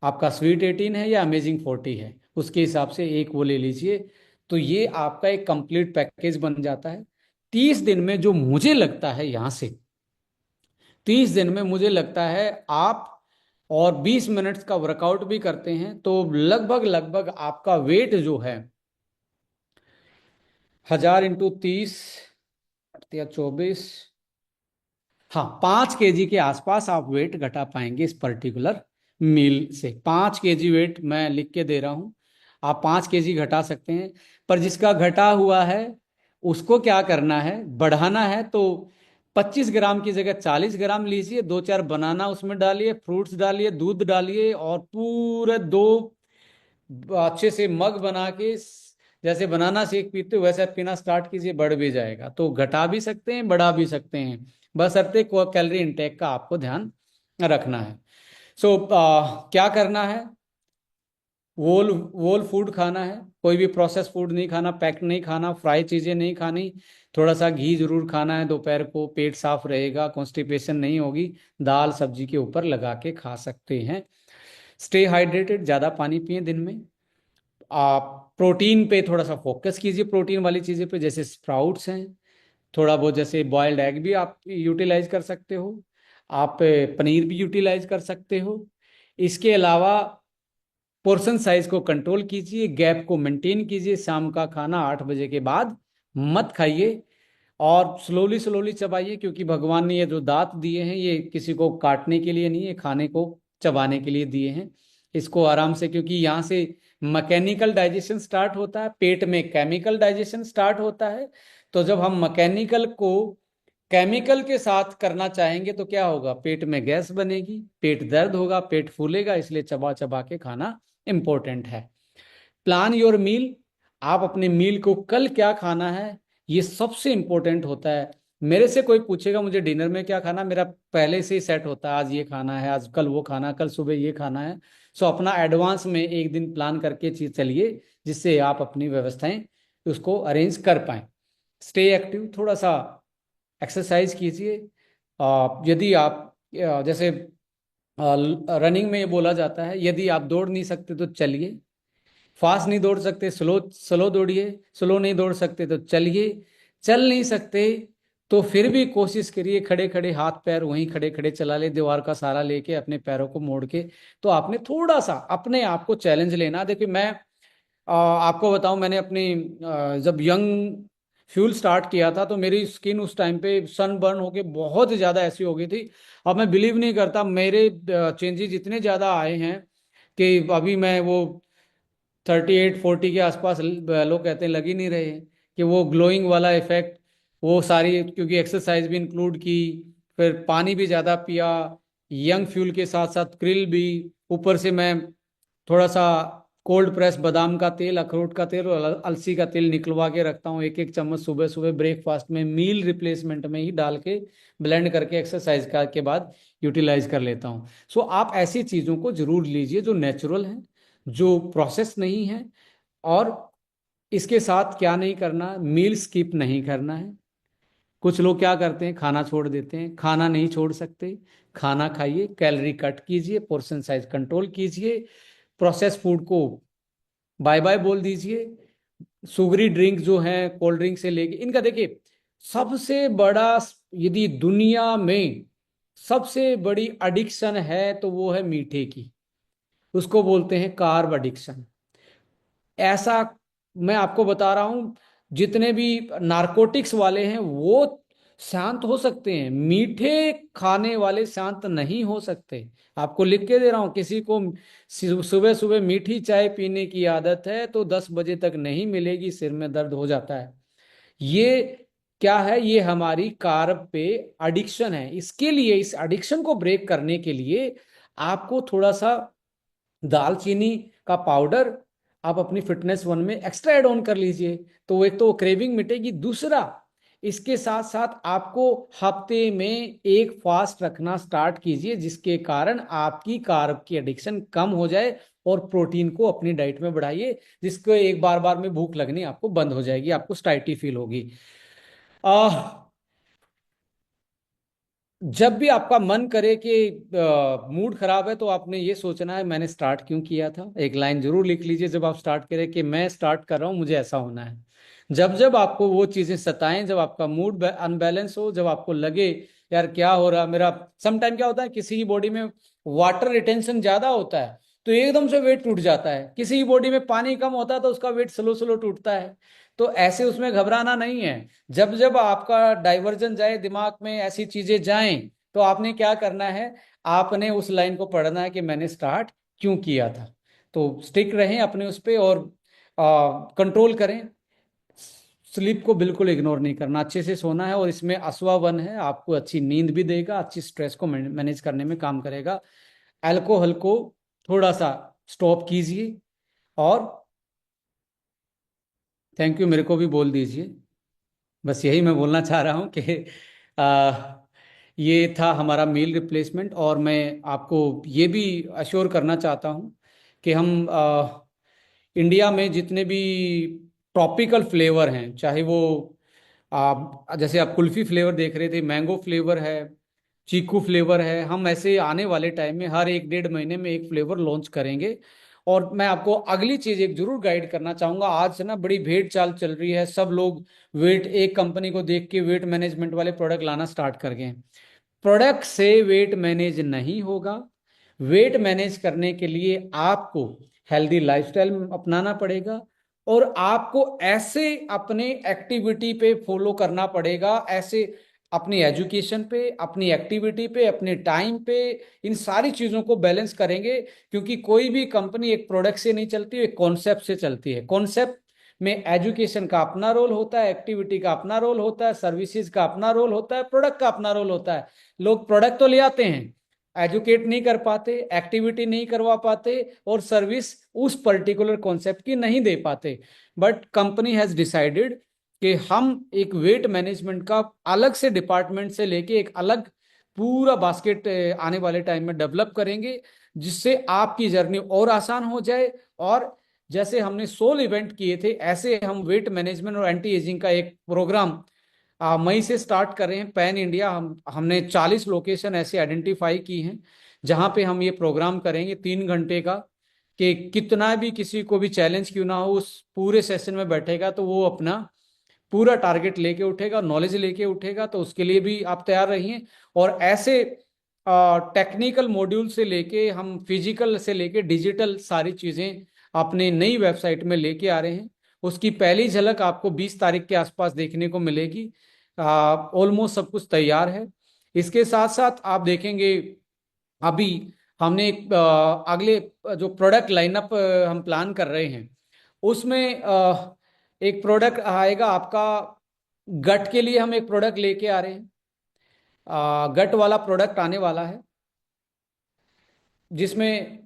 आपका स्वीट 18 है या अमेजिंग 40 है, उसके हिसाब से एक वो ले लीजिए। तो ये आपका एक कंप्लीट पैकेज बन जाता है। 30 दिन में जो मुझे लगता है, यहां से 30 दिन में मुझे लगता है आप और 20 मिनट्स का वर्कआउट भी करते हैं तो लगभग लगभग आपका वेट जो है 1000 × 30 या 24, हाँ 5 kg के आसपास आप वेट घटा पाएंगे इस पर्टिकुलर मील से। 5 kg वेट मैं लिख के दे रहा हूं, आप 5 kg घटा सकते हैं। पर जिसका घटा हुआ है उसको क्या करना है, बढ़ाना है, तो 25 ग्राम की जगह 40 ग्राम लीजिए। 2 4 बनाना उसमें डालिए, फ्रूट्स डालिए, दूध डालिए और पूरे 2 अच्छे से मग बना के जैसे बनाना शेक पीते हो वैसे पीना स्टार्ट कीजिए। बढ़ भी जाएगा तो घटा भी सकते हैं, बढ़ा भी सकते हैं, बशर्ते कैलोरी इंटेक का आपको ध्यान रखना है। सो क्या करना है, वोल वोल फूड खाना है, कोई भी प्रोसेस फूड नहीं खाना, पैक नहीं खाना, फ्राई चीजें नहीं खानी। थोड़ा सा घी जरूर खाना है दोपहर को, पेट साफ रहेगा, कॉन्स्टिपेशन नहीं होगी। दाल सब्जी के ऊपर लगा के खा सकते हैं। स्टे हाइड्रेटेड, ज्यादा पानी पिए दिन में। आप प्रोटीन पे थोड़ा सा फोकस कीजिए, प्रोटीन वाली चीजें पे, जैसे स्प्राउट्स हैं, थोड़ा बहुत जैसे बॉइल्ड एग भी आप यूटिलाइज कर सकते हो, आप पनीर भी यूटिलाइज कर सकते हो। इसके अलावा पोर्शन साइज को कंट्रोल कीजिए, गैप को मेंटेन कीजिए। शाम का खाना 8 बजे के बाद मत खाइए और स्लोली स्लोली चबाइए, क्योंकि भगवान ने ये जो दांत दिए हैं ये किसी को काटने के लिए नहीं है, खाने को चबाने के लिए दिए हैं। इसको आराम से, क्योंकि यहाँ से मैकेनिकल डाइजेशन स्टार्ट होता है, पेट में केमिकल डाइजेशन स्टार्ट होता है। तो जब हम मैकेनिकल को केमिकल के साथ करना चाहेंगे तो क्या होगा, पेट में गैस बनेगी, पेट दर्द होगा, पेट फूलेगा। इसलिए चबा चबा के खाना इंपॉर्टेंट है। प्लान योर मील, आप अपने मील को कल क्या खाना है ये सबसे इंपॉर्टेंट होता है। मेरे से कोई पूछेगा मुझे डिनर में क्या खाना, मेरा पहले से ही सेट होता है, आज ये खाना है, आज कल वो खाना, कल सुबह ये खाना है। सो अपना एडवांस में एक दिन प्लान करके चीज चलिए, जिससे आप अपनी व्यवस्थाएं उसको अरेंज कर पाए। स्टे एक्टिव, थोड़ा सा एक्सरसाइज कीजिए। यदि आप जैसे रनिंग में ये बोला जाता है, यदि आप दौड़ नहीं सकते तो चलिए, फास्ट नहीं दौड़ सकते स्लो स्लो दौड़िए, स्लो नहीं दौड़ सकते तो चलिए, चल नहीं सकते तो फिर भी कोशिश करिए खड़े खड़े हाथ पैर वहीं खड़े खड़े चला ले, दीवार का सहारा लेके अपने पैरों को मोड़ के। तो आपने थोड़ा सा अपने आप को चैलेंज लेना। देखिए मैं आपको बताऊं, मैंने अपनी जब यंग फ्यूल स्टार्ट किया था तो मेरी स्किन उस टाइम पे सन बर्न होके बहुत ज़्यादा ऐसी हो गई थी। अब मैं बिलीव नहीं करता, मेरे चेंजेस इतने ज़्यादा आए हैं कि अभी मैं वो 38-40 के आसपास लोग कहते हैं लग ही नहीं रहे हैं, कि वो ग्लोइंग वाला इफेक्ट, वो सारी क्योंकि एक्सरसाइज भी इंक्लूड की, फिर पानी भी ज़्यादा पिया, यंग फ्यूल के साथ साथ क्रिल भी, ऊपर से मैं थोड़ा सा कोल्ड प्रेस बादाम का तेल, अखरोट का तेल और अलसी का तेल निकलवा के रखता हूँ, एक एक चम्मच सुबह सुबह ब्रेकफास्ट में मील रिप्लेसमेंट में ही डाल के ब्लेंड करके एक्सरसाइज का के बाद यूटिलाइज कर लेता हूँ। सो आप ऐसी चीज़ों को जरूर लीजिए जो नेचुरल हैं, जो प्रोसेस नहीं है। और इसके साथ क्या नहीं करना, मील स्किप नहीं करना है। कुछ लोग क्या करते हैं, खाना छोड़ देते हैं, खाना नहीं छोड़ सकते। खाना खाइए, कैलोरी कट कीजिए, पोर्शन साइज कंट्रोल कीजिए, प्रोसेस फूड को बाय बाय बोल दीजिए। सुगरी ड्रिंक जो है, कोल्ड ड्रिंक से लेके इनका देखिए, सबसे बड़ा, यदि दुनिया में सबसे बड़ी एडिक्शन है तो वो है मीठे की। उसको बोलते हैं कार्ब एडिक्शन। ऐसा मैं आपको बता रहा हूं, जितने भी नारकोटिक्स वाले हैं वो शांत हो सकते हैं, मीठे खाने वाले शांत नहीं हो सकते। आपको लिख के दे रहा हूं, किसी को सुबह सुबह मीठी चाय पीने की आदत है तो 10 बजे तक नहीं मिलेगी, सिर में दर्द हो जाता है। ये क्या है, ये हमारी कार्ब पे एडिक्शन है। इसके लिए, इस एडिक्शन को ब्रेक करने के लिए आपको थोड़ा सा दालचीनी का पाउडर आप अपनी फिटनेस वन में एक्स्ट्रा एड ऑन कर लीजिए, तो एक तो क्रेविंग मिटेगी। दूसरा, इसके साथ साथ आपको हफ्ते में एक फास्ट रखना स्टार्ट कीजिए, जिसके कारण आपकी कार्ब की एडिक्शन कम हो जाए, और प्रोटीन को अपनी डाइट में बढ़ाइए, जिसको एक बार बार में भूख लगनी आपको बंद हो जाएगी, आपको स्टाइटी फील होगी। आ, जब भी आपका मन करे कि मूड खराब है, तो आपने ये सोचना है मैंने स्टार्ट क्यों किया था। एक लाइन जरूर लिख लीजिए जब आप स्टार्ट करें कि मैं स्टार्ट कर रहा हूं, मुझे ऐसा होना है। जब जब आपको वो चीजें सताएं, जब आपका मूड अनबैलेंस हो, जब आपको लगे यार क्या हो रहा मेरा, समटाइम क्या होता है किसी की बॉडी में वाटर रिटेंशन ज्यादा होता है तो एकदम से वेट टूट जाता है, किसी की बॉडी में पानी कम होता है तो उसका वेट स्लो स्लो टूटता है। तो ऐसे उसमें घबराना नहीं है। जब जब आपका डाइवर्जन जाए, दिमाग में ऐसी चीजें जाएं, तो आपने क्या करना है, आपने उस लाइन को पढ़ना है कि मैंने स्टार्ट क्यों किया था। तो स्टिक रहें अपने उस पे, और कंट्रोल करें। स्लीप को बिल्कुल इग्नोर नहीं करना, अच्छे से सोना है, और इसमें असवा वन है, आपको अच्छी नींद भी देगा, अच्छी स्ट्रेस को मैनेज करने में काम करेगा। अल्कोहल को थोड़ा सा स्टॉप कीजिए। और थैंक यू मेरे को भी बोल दीजिए। बस यही मैं बोलना चाह रहा हूँ कि आ, ये था हमारा मील रिप्लेसमेंट। और मैं आपको ये भी अश्योर करना चाहता हूँ कि हम इंडिया में जितने भी ट्रॉपिकल फ्लेवर हैं, चाहे वो जैसे आप कुल्फी फ्लेवर देख रहे थे, मैंगो फ्लेवर है, चीकू फ्लेवर है, हम ऐसे आने वाले टाइम में हर 1-1.5 महीने में एक फ्लेवर लॉन्च करेंगे। और मैं आपको अगली चीज एक जरूर गाइड करना चाहूंगा। आज से ना बड़ी भेड़ चाल चल रही है, सब लोग वेट, एक कंपनी को देख के वेट मैनेजमेंट वाले प्रोडक्ट लाना स्टार्ट कर गए हैं। प्रोडक्ट से वेट मैनेज नहीं होगा। वेट मैनेज करने के लिए आपको हेल्दी लाइफस्टाइल अपनाना पड़ेगा, और आपको ऐसे अपने एक्टिविटी पे फॉलो करना पड़ेगा, ऐसे अपनी एजुकेशन पे, अपनी एक्टिविटी पे, अपने टाइम पे, इन सारी चीजों को बैलेंस करेंगे। क्योंकि कोई भी कंपनी एक प्रोडक्ट से नहीं चलती, एक कॉन्सेप्ट से चलती है। कॉन्सेप्ट में एजुकेशन का अपना रोल होता है, एक्टिविटी का अपना रोल होता है, सर्विसेज का अपना रोल होता है, प्रोडक्ट का अपना रोल होता है। लोग प्रोडक्ट तो ले आते हैं, एजुकेट नहीं कर पाते, एक्टिविटी नहीं करवा पाते, और सर्विस उस पर्टिकुलर कॉन्सेप्ट की नहीं दे पाते। बट कंपनी हैज डिसाइडेड कि हम एक वेट मैनेजमेंट का अलग से डिपार्टमेंट से लेके एक अलग पूरा बास्केट आने वाले टाइम में डेवलप करेंगे, जिससे आपकी जर्नी और आसान हो जाए। और जैसे हमने सोल इवेंट किए थे, ऐसे हम वेट मैनेजमेंट और एंटी एजिंग का एक प्रोग्राम मई से स्टार्ट कर रहे हैं पैन इंडिया। हमने 40 लोकेशन ऐसे आइडेंटिफाई की हैं जहां पे हम ये प्रोग्राम करेंगे 3 घंटे का। कि कितना भी किसी को भी चैलेंज क्यों ना हो, उस पूरे सेशन में बैठेगा तो वो अपना पूरा टारगेट लेके उठेगा, नॉलेज लेके उठेगा। तो उसके लिए भी आप तैयार रहिए। और ऐसे टेक्निकल मॉड्यूल से लेके हम फिजिकल से लेके डिजिटल सारी चीजें अपने नई वेबसाइट में लेके आ रहे हैं। उसकी पहली झलक आपको 20 तारीख के आसपास देखने को मिलेगी। ऑलमोस्ट सब कुछ तैयार है। इसके साथ साथ आप देखेंगे, अभी हमने एक अगले जो प्रोडक्ट लाइनअप हम प्लान कर रहे हैं उसमें एक प्रोडक्ट आएगा आपका। गट के लिए हम एक प्रोडक्ट लेके आ रहे हैं। गट वाला प्रोडक्ट आने वाला है जिसमें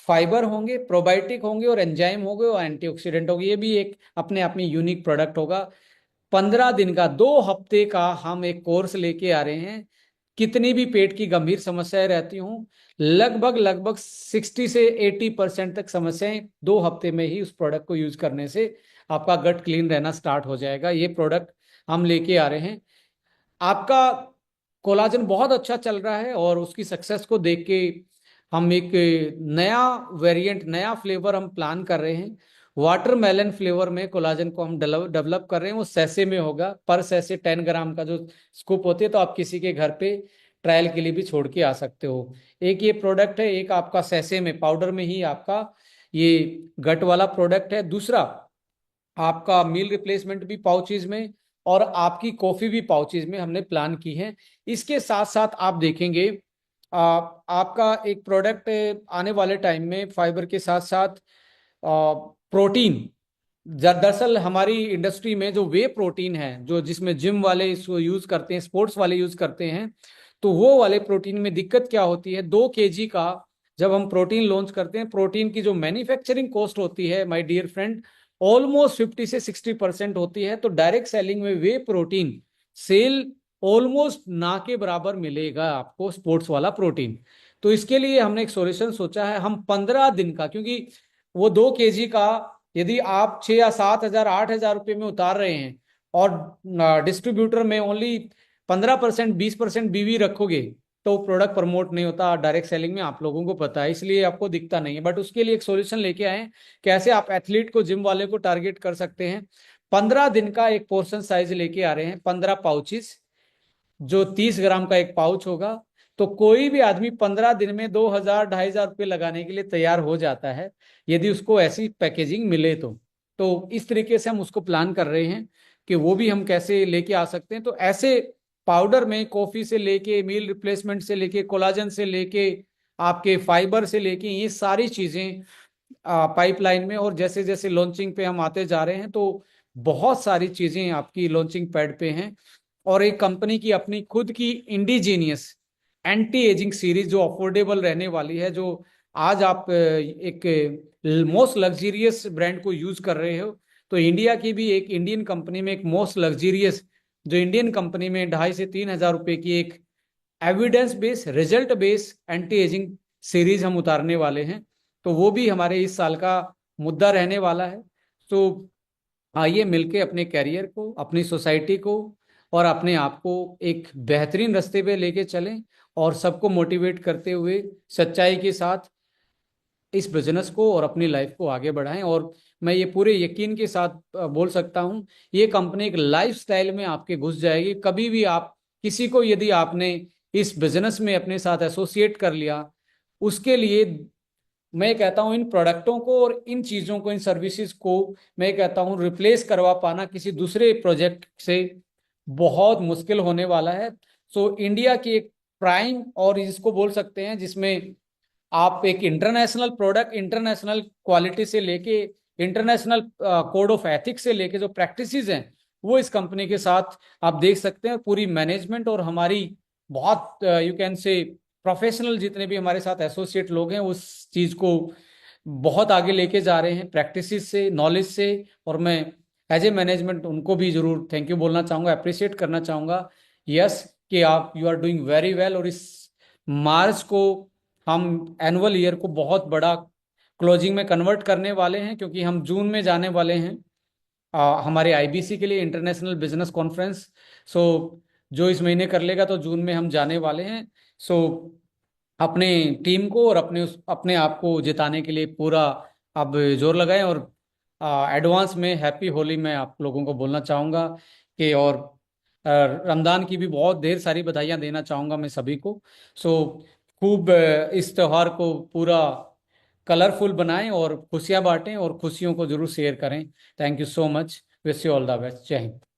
फाइबर होंगे, प्रोबायोटिक होंगे और एंजाइम होंगे और एंटीऑक्सीडेंट होंगे। ये भी एक अपने आप में यूनिक प्रोडक्ट होगा। 15 दिन का, 2 हफ्ते का हम एक कोर्स लेके आ रहे हैं। कितनी भी पेट की गंभीर समस्याएं रहती हूं, लगभग लगभग 60 से 80% तक समस्याएं 2 हफ्ते में ही उस प्रोडक्ट को यूज करने से आपका गट क्लीन रहना स्टार्ट हो जाएगा। ये प्रोडक्ट हम लेके आ रहे हैं। आपका कोलाजन बहुत अच्छा चल रहा है और उसकी सक्सेस को देख के हम एक नया वेरिएंट, नया फ्लेवर हम प्लान कर रहे हैं। वाटरमेलन फ्लेवर में कोलाजन को हम डेवलप कर रहे हैं। वो सैसे में होगा, पर सैसे 10 ग्राम का जो स्कूप होती है, तो आप किसी के घर पे ट्रायल के लिए भी छोड़ के आ सकते हो। एक ये प्रोडक्ट है, एक आपका सैसे में पाउडर में ही आपका ये गट वाला प्रोडक्ट है। दूसरा आपका मील रिप्लेसमेंट भी पाउचेज में और आपकी कॉफी भी पाउचेज में हमने प्लान की है। इसके साथ साथ आप देखेंगे आपका एक प्रोडक्ट आने वाले टाइम में फाइबर के साथ साथ प्रोटीन। दरअसल हमारी इंडस्ट्री में जो वे प्रोटीन है, जो जिसमें जिम वाले इसको यूज करते हैं, स्पोर्ट्स वाले यूज करते हैं, तो वो वाले प्रोटीन में दिक्कत क्या होती है, 2 kg का जब हम प्रोटीन लॉन्च करते हैं, प्रोटीन की जो मैन्युफैक्चरिंग कॉस्ट होती है माय डियर फ्रेंड, ऑलमोस्ट 50 से 60% होती है। तो डायरेक्ट सेलिंग में वे प्रोटीन सेल ऑलमोस्ट ना के बराबर मिलेगा आपको स्पोर्ट्स वाला प्रोटीन। तो इसके लिए हमने एक सॉल्यूशन सोचा है। हम 15 दिन का, क्योंकि वो 2 kg का यदि आप 6 या 7 हजार 8 हजार रुपये में उतार रहे हैं और डिस्ट्रीब्यूटर में ओनली 15% 20% बीवी रखोगे, तो प्रोडक्ट प्रमोट नहीं होता डायरेक्ट सेलिंग में, आप लोगों को पता है, इसलिए आपको दिखता नहीं है। बट उसके लिए एक सॉल्यूशन लेके आए हैं, कैसे आप एथलीट को, जिम वाले को टारगेट कर सकते हैं। 15 दिन का एक पोर्शन साइज लेके आ रहे हैं, 15 पाउचेस, जो 30 ग्राम का एक पाउच होगा। तो कोई भी आदमी 15 दिन में 2 हजार 2,500 रुपये लगाने के लिए तैयार हो जाता है, यदि उसको ऐसी पैकेजिंग मिले तो इस तरीके से हम उसको प्लान कर रहे हैं कि वो भी हम कैसे लेके आ सकते हैं। तो ऐसे पाउडर में कॉफी से लेके, मील रिप्लेसमेंट से लेके, कोलाजन से लेके, आपके फाइबर से लेके, ये सारी चीजें पाइपलाइन में। और जैसे जैसे लॉन्चिंग पे हम आते जा रहे हैं तो बहुत सारी चीजें आपकी लॉन्चिंग पैड पे हैं। और एक कंपनी की अपनी खुद की इंडिजीनियस एंटी एजिंग सीरीज जो अफोर्डेबल रहने वाली है, जो आज आप एक मोस्ट लग्जीरियस ब्रांड को यूज कर रहे हो, तो इंडिया की भी एक इंडियन कंपनी में एक मोस्ट लग्जीरियस, जो इंडियन कंपनी में 2,500 से 3,000 रुपए की एक evidence base, result base anti ageing series हम उतारने वाले हैं। तो वो भी हमारे इस साल का मुद्दा रहने वाला है। तो आइए मिलके अपने कैरियर को, अपनी सोसाइटी को और अपने आप को एक बेहतरीन रास्ते पे लेके चलें और सबको मोटिवेट करते हुए सच्चाई के साथ इस बिजनेस को और अपनी लाइफ को आगे बढ़ाएं। और मैं ये पूरे यकीन के साथ बोल सकता हूं, ये कंपनी एक लाइफस्टाइल में आपके घुस जाएगी। कभी भी आप किसी को, यदि आपने इस बिजनेस में अपने साथ एसोसिएट कर लिया, उसके लिए मैं कहता हूं इन प्रोडक्टों को और इन चीज़ों को, इन सर्विसेज को मैं कहता हूं रिप्लेस करवा पाना किसी दूसरे प्रोजेक्ट से बहुत मुश्किल होने वाला है। सो इंडिया की एक प्राइम, और इसको बोल सकते हैं जिसमें आप एक इंटरनेशनल प्रोडक्ट, इंटरनेशनल क्वालिटी से लेके, इंटरनेशनल कोड ऑफ एथिक्स से लेके जो प्रैक्टिसेस हैं, वो इस कंपनी के साथ आप देख सकते हैं। पूरी मैनेजमेंट और हमारी बहुत यू कैन से प्रोफेशनल जितने भी हमारे साथ एसोसिएट लोग हैं, उस चीज़ को बहुत आगे लेके जा रहे हैं प्रैक्टिसेस से, नॉलेज से। और मैं एज ए मैनेजमेंट उनको भी जरूर थैंक यू बोलना चाहूँगा, अप्रिशिएट करना चाहूँगा। यस, कि आप you are doing very well. और इस मार्च को हम एनुअल ईयर को बहुत बड़ा क्लोजिंग में कन्वर्ट करने वाले हैं, क्योंकि हम जून में जाने वाले हैं हमारे आईबीसी के लिए, इंटरनेशनल बिजनेस कॉन्फ्रेंस। सो जो इस महीने कर लेगा तो जून में हम जाने वाले हैं। सो अपने टीम को और अपने आप को जिताने के लिए पूरा अब जोर लगाएं। और एडवांस में हैप्पी होली मैं आप लोगों को बोलना चाहूँगा कि, और रमज़ान की भी बहुत ढेर सारी बधाइयाँ देना चाहूँगा मैं सभी को। सो खूब इस त्यौहार को पूरा कलरफुल बनाएं और खुशियाँ बांटें और खुशियों को जरूर शेयर करें। Thank you so much. Wish you all the best. जय हिंद।